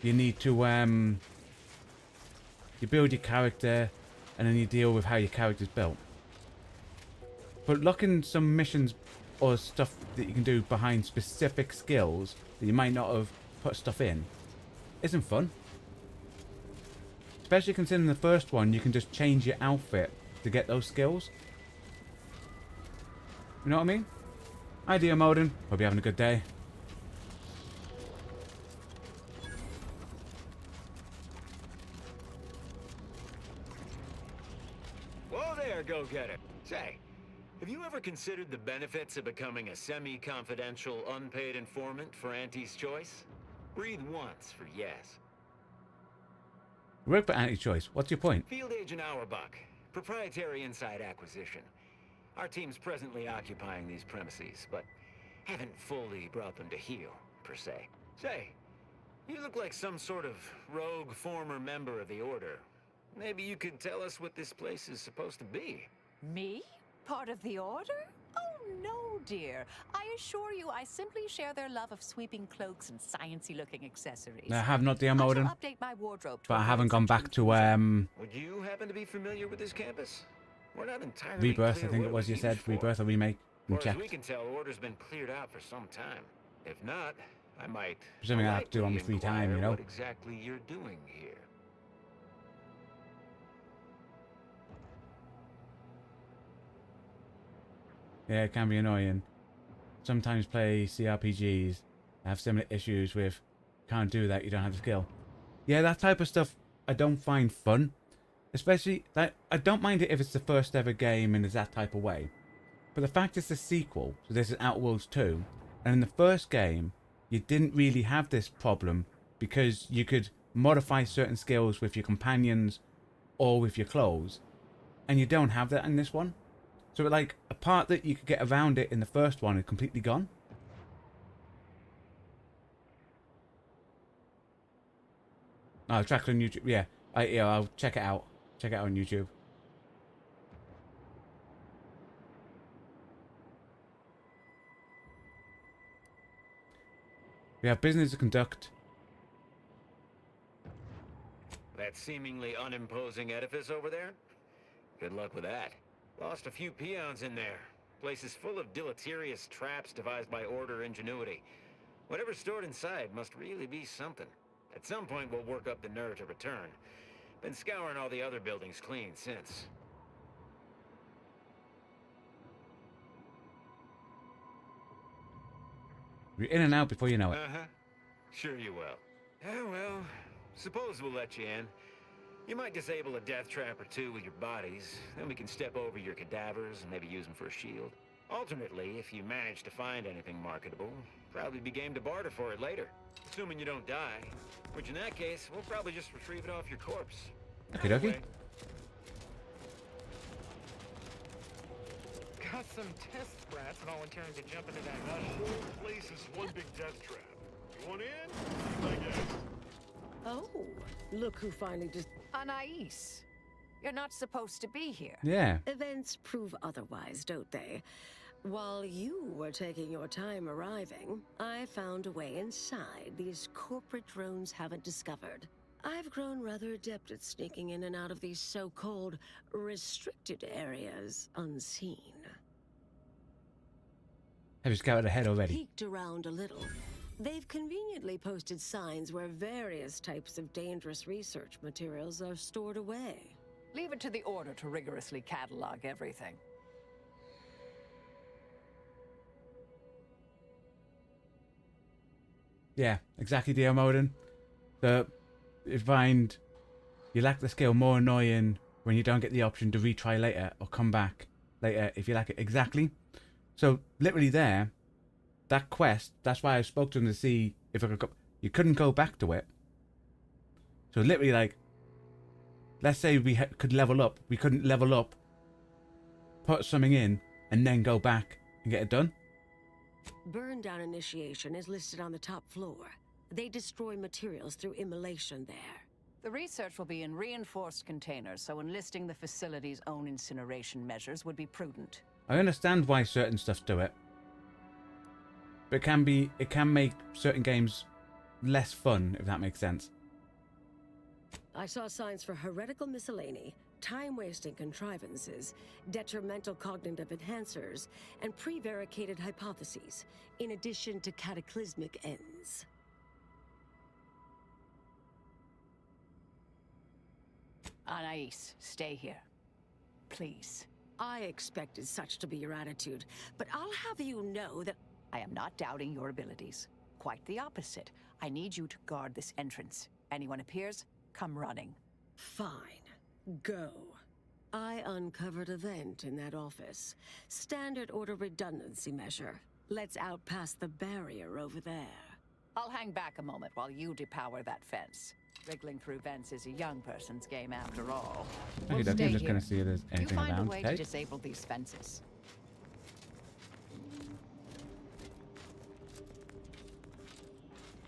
you need to, you build your character and then you deal with how your character's built. But locking some missions or stuff that you can do behind specific skills that you might not have put stuff in isn't fun. Especially considering the first one, you can just change your outfit to get those skills. You know what I mean? Hi, dear Modin. Hope you're having a good day. Whoa there, go-getter. Say, have you ever considered the benefits of becoming a semi-confidential, unpaid informant for Auntie's Choice? Breathe once for yes. Work for anti-choice. What's your point? Field Agent Auerbach, proprietary inside acquisition. Our team's presently occupying these premises, but haven't fully brought them to heel, per se. Say, you look like some sort of rogue former member of the Order. Maybe you could tell us what this place is supposed to be. Me? Part of the Order? Oh, no, dear. I assure you, I simply share their love of sweeping cloaks and sciencey-looking accessories. I have not, dear Modin. I shall update my wardrobe to But I haven't gone back to, Would you happen to be familiar with this campus? We're not entirely Rebirth, clear I think what it was you used said. for. Rebirth or remake. Or as Check. we can tell, Order's been cleared out for some time. If not, I might Something I have to do on my free time, you know? what exactly you're doing here. Yeah, it can be annoying. Sometimes play CRPGs. I have similar issues with can't do that, you don't have the skill. Yeah, that type of stuff I don't find fun. Especially, that I don't mind it if it's the first ever game and it's that type of way. But the fact it's a sequel, so this is Outer Worlds 2, and in the first game, you didn't really have this problem because you could modify certain skills with your companions or with your clothes, and you don't have that in this one. So like, a part that you could get around it in the first one is completely gone. Oh, track on YouTube. Yeah, I'll check it out. Check it out on YouTube. We have business to conduct. That seemingly unimposing edifice over there? Good luck with that. Lost a few peons in there. Place is full of deleterious traps devised by Order ingenuity. Whatever's stored inside must really be something. At some point we'll work up the nerve to return. Been scouring all the other buildings clean since. You're in and out before you know it. Uh-huh. Sure you will. Oh well, Suppose we'll let you in. You might disable a death trap or two with your bodies, then we can step over your cadavers and maybe use them for a shield. Alternately, if you manage to find anything marketable, probably be game to barter for it later. Assuming you don't die, which in that case, we'll probably just retrieve it off your corpse. Okay, dokie. Got some test sprats volunteering to jump into that whole place is one big death trap. You want in? I guess. Oh, look who finally just... Anais, you're not supposed to be here. Yeah. Events prove otherwise, don't they? While you were taking your time arriving, I found a way inside these corporate drones haven't discovered. I've grown rather adept at sneaking in and out of these so-called restricted areas unseen. Have you scouted ahead already? Peeked around a little. They've conveniently posted signs where various types of dangerous research materials are stored away. Leave it to the Order to rigorously catalog everything. Yeah, exactly, Dio Modin. You find you lack the skill more annoying when you don't get the option to retry later or come back later if you lack it. Exactly. So literally there, that quest, that's why I spoke to him to see if I could go. You couldn't go back to it. So literally, like, let's say we could level up. We couldn't level up, put something in, and then go back and get it done. Burn down initiation is listed on the top floor. They destroy materials through immolation there. The research will be in reinforced containers, so enlisting the facility's own incineration measures would be prudent. I understand why certain stuff do it. But it can make certain games less fun, if that makes sense. I saw signs for heretical miscellany, time-wasting contrivances, detrimental cognitive enhancers, and prevaricated hypotheses, in addition to cataclysmic ends. Anais, stay here. Please. I expected such to be your attitude, but I'll have you know that I am not doubting your abilities. Quite the opposite. I need you to guard this entrance. Anyone appears, come running. Fine. Go. I uncovered a vent in that office. Standard order redundancy measure. Let's out past the barrier over there. I'll hang back a moment while you depower that fence. Wriggling through vents is a young person's game after all. Okay, We'll I'm just going to see if there's You anything find around. a way Okay. to disable these fences.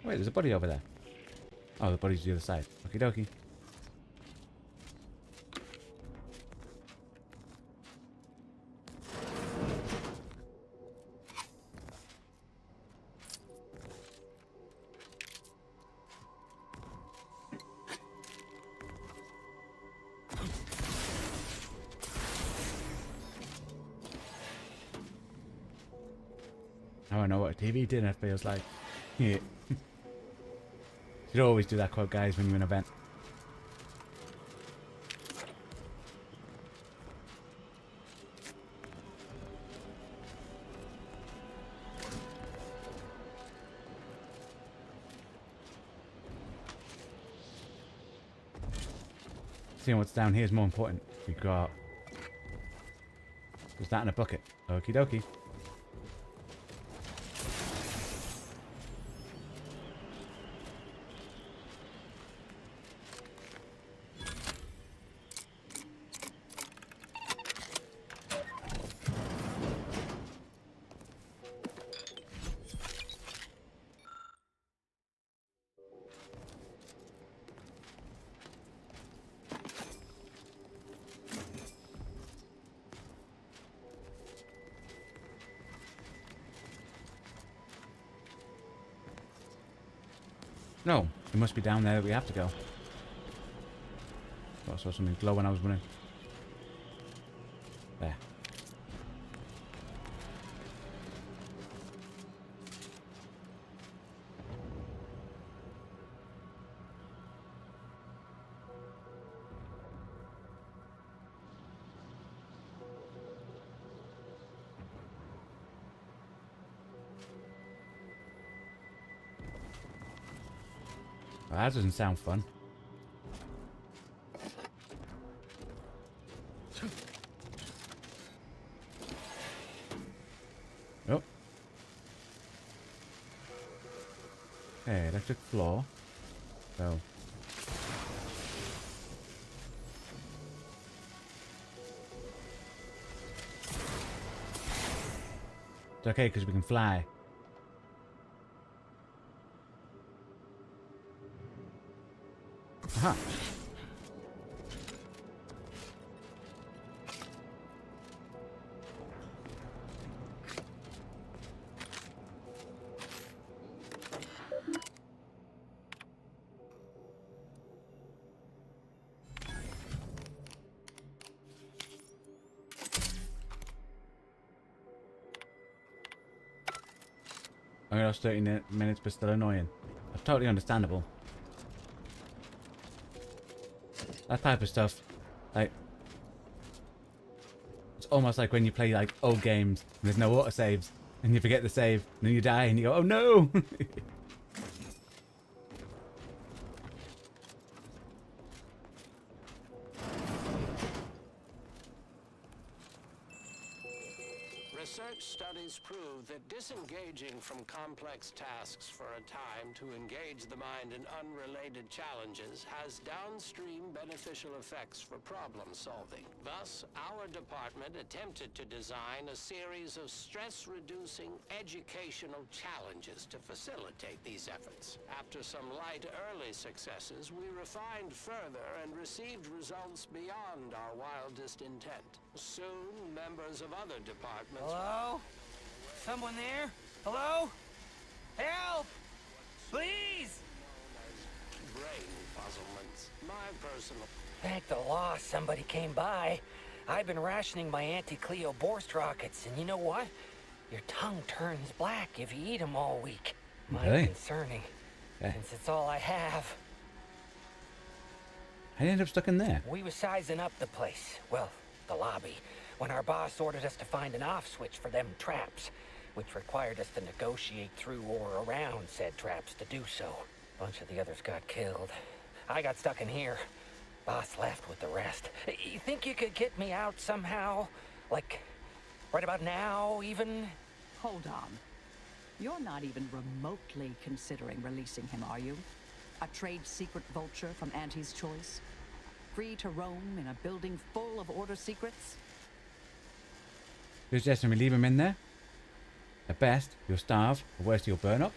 Wait, there's a body over there. Oh, the body's the other side. Okie dokie. I don't know what a TV dinner feels like. Yeah. You'd always do that quote, guys, when you're in an event. Seeing what's down here is more important. We got... There's that in a bucket. Okie dokie. No, it must be down there that we have to go. Oh, I saw something glow when I was running. There. Well, that doesn't sound fun. Okay, electric floor. So. It's okay because we can fly. Aha. I lost 30 minutes, but still annoying. That's totally understandable. That type of stuff, like, it's almost like when you play like old games and there's no autosaves and you forget the save and then you die and you go, oh no! Research studies prove that disengaging from complex tasks for a time to engage the mind in unrelated challenges has downstream beneficial effects for problem solving. Thus, our department attempted to design a series of stress-reducing educational challenges to facilitate these efforts. After some light early successes, we refined further and received results beyond our wildest intent. Soon, members of other departments... Hello? Someone there? Hello? Help! Please! Brain puzzlements. My personal... Thank the law somebody came by. I've been rationing my anti-Cleo Borst rockets, and you know what? Your tongue turns black if you eat them all week. Mighty concerning, since it's all I have. I ended up stuck in there. We was sizing up the place. Well, the lobby. When our boss ordered us to find an off switch for them traps, which required us to negotiate through or around said traps to do so. A bunch of the others got killed. I got stuck in here. Boss left with the rest. You think you could get me out somehow? Like, right about now, even? Hold on. You're not even remotely considering releasing him, are you? A trade secret vulture from Auntie's choice? Free to roam in a building full of order secrets? You're suggesting we leave him in there? At best, you'll starve, or worse, you'll burn up?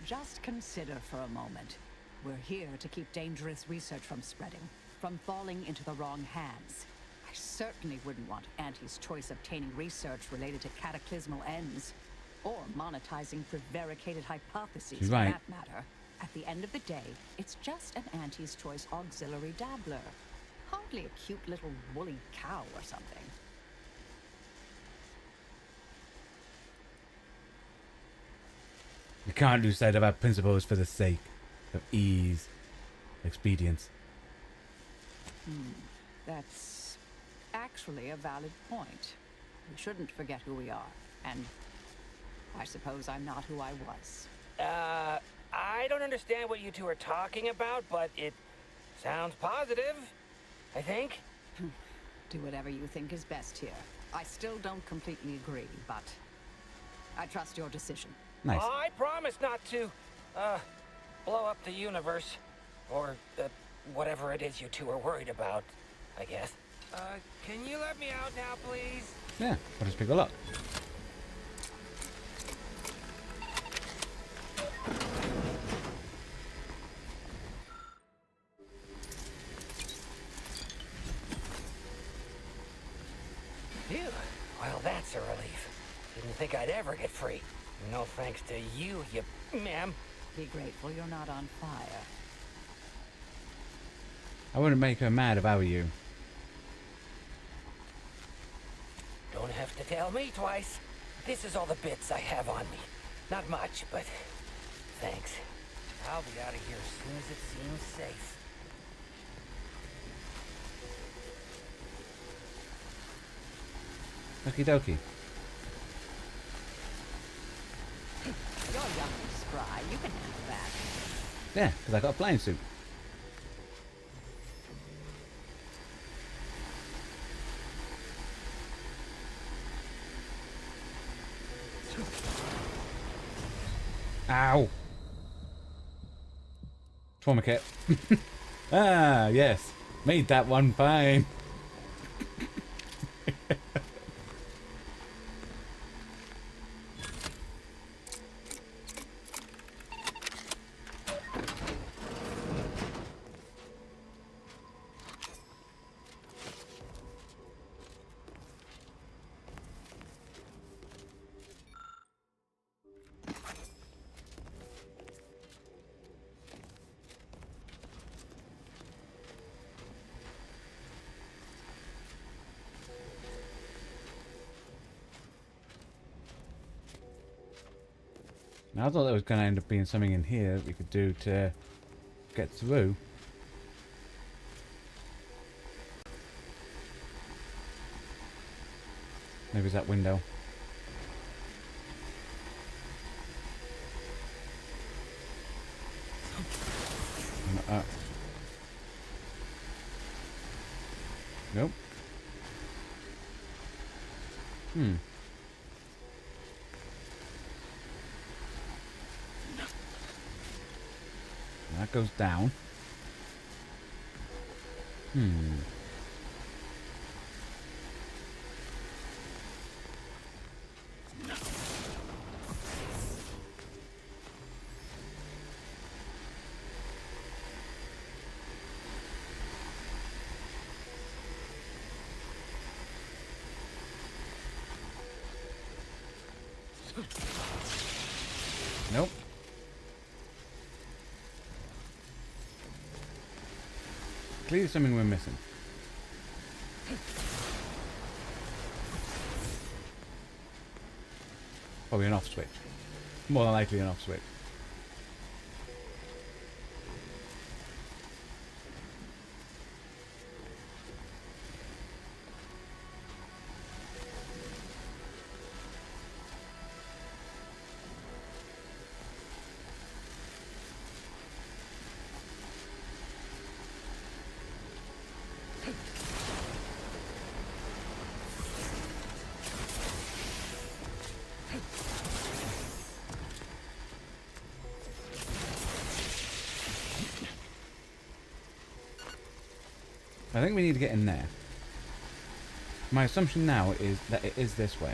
Just consider for a moment. We're here to keep dangerous research from spreading, from falling into the wrong hands. I certainly wouldn't want Auntie's choice obtaining research related to cataclysmal ends, or monetizing prevaricated hypotheses for that matter. At the end of the day, it's just an Auntie's choice auxiliary dabbler. Hardly a cute little woolly cow or something. We can't lose sight of our principles for the sake of ease, expedience. That's actually a valid point. We shouldn't forget who we are, and I suppose I'm not who I was. I don't understand what you two are talking about, but it sounds positive, I think. Do whatever you think is best here. I still don't completely agree, but I trust your decision. Nice. I promise not to, blow up the universe. Or, whatever it is you two are worried about, I guess. Can you let me out now, please? Yeah, I'll just pick a lock. Phew. Well, that's a relief. Didn't think I'd ever get free. No thanks to you, ma'am. Be grateful you're not on fire. I wouldn't make her mad if I were you. Don't have to tell me twice. This is all the bits I have on me. Not much, but thanks. I'll be out of here as soon as it seems safe. Okie dokie. You're young and spry. You can handle that. Yeah, because I got a flying suit. Ow! Trauma kit. Ah, yes. Made that one fine. Now, I thought there was going to end up being something in here that we could do to get through. Maybe it's that window. Nope. That goes down. Nope. Clearly something we're missing. Probably an off switch. More than likely an off switch. I think we need to get in there. My assumption now is that it is this way.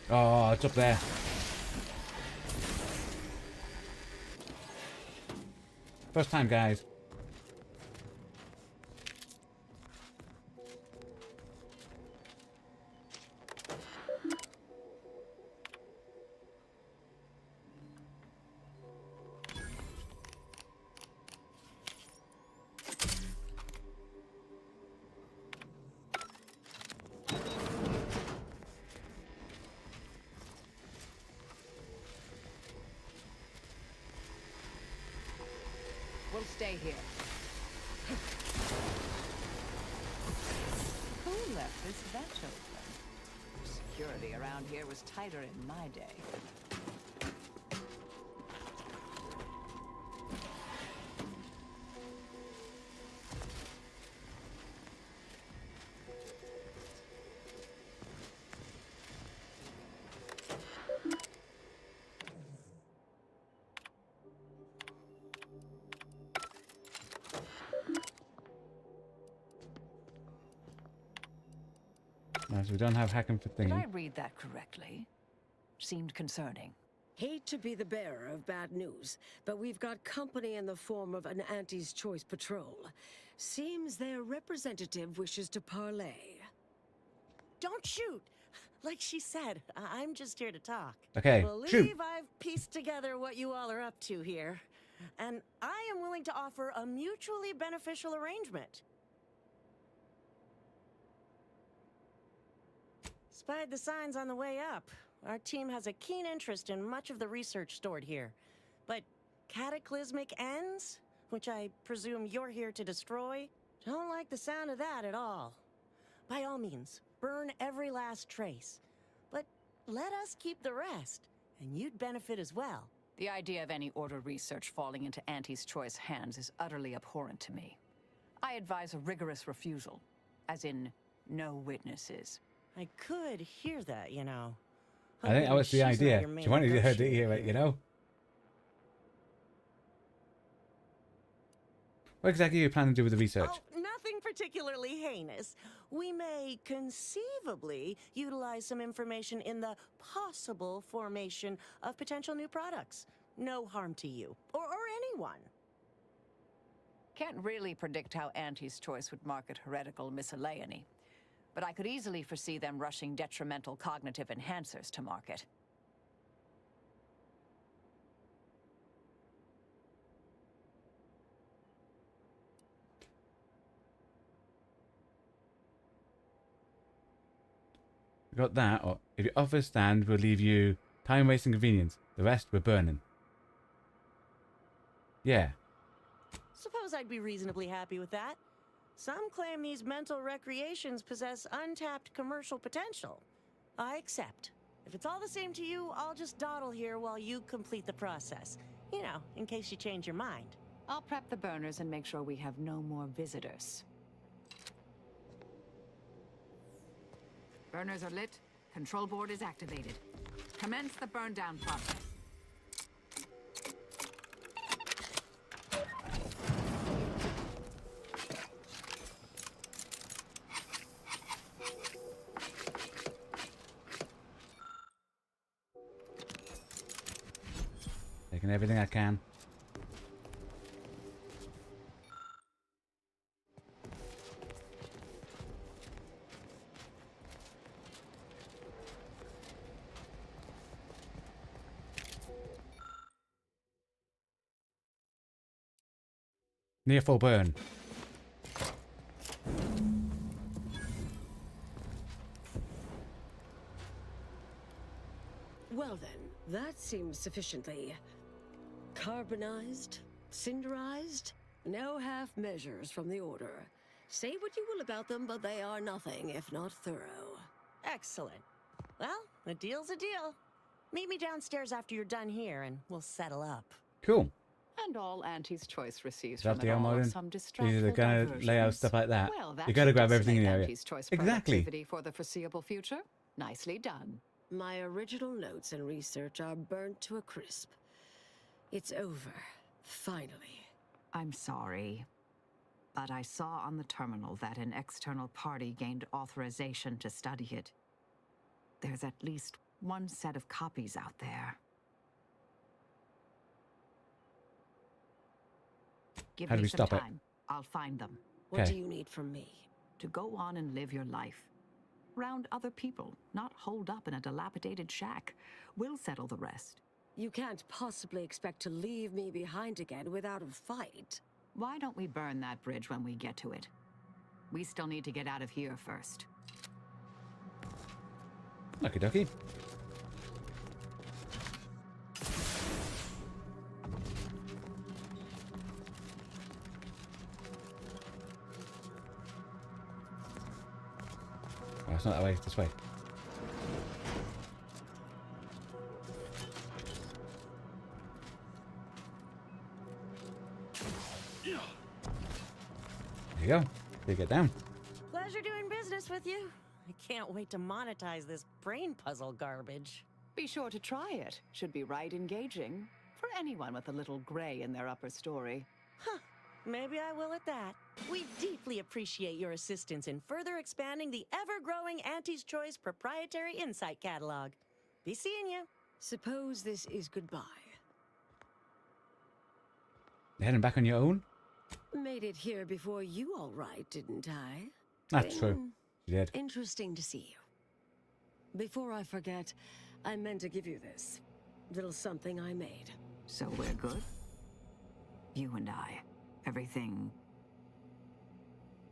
Oh, it's up there. First time, guys. We'll stay here. Who left this vent open? Security around here was tighter in my day. So we don't have hacking for Did thingy. I read that correctly? Seemed concerning. Hate to be the bearer of bad news, but we've got company in the form of an Auntie's Choice patrol. Seems their representative wishes to parley. Don't shoot! Like she said, I'm just here to talk. Okay, Believe shoot. I've pieced together what you all are up to here. And I am willing to offer a mutually beneficial arrangement. Spied the signs on the way up. Our team has a keen interest in much of the research stored here. But cataclysmic ends, which I presume you're here to destroy, don't like the sound of that at all. By all means, burn every last trace. But let us keep the rest, and you'd benefit as well. The idea of any Order research falling into Auntie's Choice hands is utterly abhorrent to me. I advise a rigorous refusal, as in no witnesses. I could hear that, you know. I think that was the idea. She wanted her to hear it, you know? What exactly are you planning to do with the research? Oh, nothing particularly heinous. We may conceivably utilize some information in the possible formation of potential new products. No harm to you, or anyone. Can't really predict how Auntie's Choice would market heretical miscellany, but I could easily foresee them rushing detrimental cognitive enhancers to market. We got that, or if you offer a stand, we'll leave you time, waste, and convenience. The rest, we're burning. Yeah. Suppose I'd be reasonably happy with that. Some claim these mental recreations possess untapped commercial potential. I accept. If it's all the same to you, I'll just dawdle here while you complete the process. You know, in case you change your mind. I'll prep the burners and make sure we have no more visitors. Burners are lit. Control board is activated. Commence the burn down process. Taking everything I can. Near full burn. Well then, that seems sufficiently carbonized, cinderized. No half measures from the Order. Say what you will about them, but they are nothing if not thorough. Excellent. Well, a deal's a deal. Meet me downstairs after you're done here, and we'll settle up. Cool. And all Auntie's Choice receives Is that from the it all modern? some These distractful are gonna lay out diversions. stuff like that. Well, You gotta should grab everything in the decimate area. Auntie's Choice Exactly. productivity for the foreseeable future. Nicely done. My original notes and research are burnt to a crisp. It's over. Finally. I'm sorry, but I saw on the terminal that an external party gained authorization to study it. There's at least one set of copies out there. Give How do me we some stop it? time. I'll find them. What do you need from me? To go on and live your life. Round other people, not holed up in a dilapidated shack. We'll settle the rest. You can't possibly expect to leave me behind again without a fight. Why don't we burn that bridge when we get to it? We still need to get out of here first. Okie dokie. Oh, it's not that way, it's this way. There you go. They get down. Pleasure doing business with you. I can't wait to monetize this brain puzzle garbage. Be sure to try it. Should be right engaging for anyone with a little gray in their upper story. Huh. Maybe I will at that. We deeply appreciate your assistance in further expanding the ever-growing Auntie's Choice proprietary insight catalog. Be seeing you. Suppose this is goodbye. You're heading back on your own? Made it here before you all right, didn't I? That's true. You did. Interesting to see you. Before I forget, I meant to give you this. Little something I made. So we're good? You and I. Everything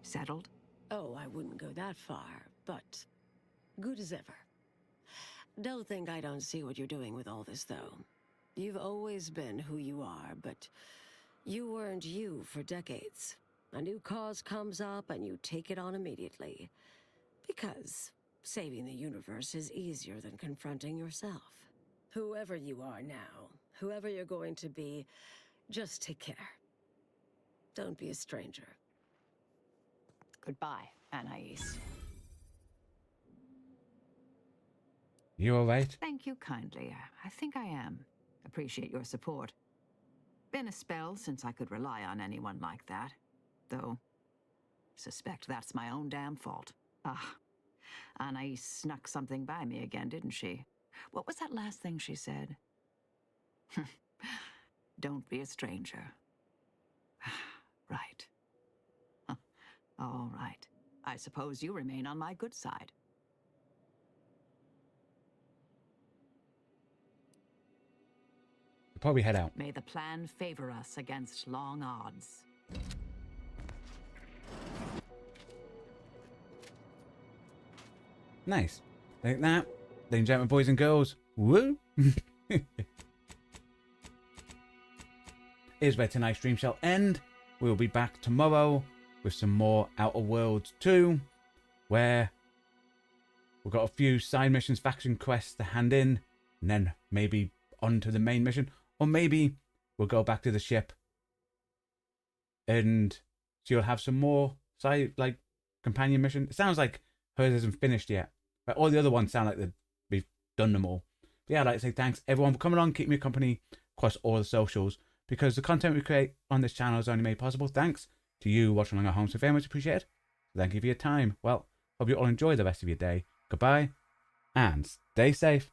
settled? Oh, I wouldn't go that far, but good as ever. Don't think I don't see what you're doing with all this, though. You've always been who you are, but you weren't you for decades. A new cause comes up and you take it on immediately. Because saving the universe is easier than confronting yourself. Whoever you are now, whoever you're going to be, just take care. Don't be a stranger. Goodbye, Anais. You all right? Thank you kindly. I think I am. Appreciate your support. Been a spell since I could rely on anyone like that. Though, suspect that's my own damn fault. Ah, Anais snuck something by me again, didn't she? What was that last thing she said? Don't be a stranger. Right. All right. I suppose you remain on my good side. We'll probably head out. May the plan favor us against long odds. Nice. Like that. Ladies and gentlemen, boys and girls. Woo! Here's where tonight's stream shall end. We'll be back tomorrow with some more Outer Worlds 2, where we've got a few side missions, faction quests to hand in, and then maybe on to the main mission, or maybe we'll go back to the ship and she'll have some more side, like, companion mission. It sounds like hers isn't finished yet, but all the other ones sound like we've done them all. But yeah, I'd like to say thanks everyone for coming on, keeping me company across all the socials, because the content we create on this channel is only made possible thanks to you watching along at home, so very much appreciated. Thank you for your time. Well, hope you all enjoy the rest of your day. Goodbye, and stay safe.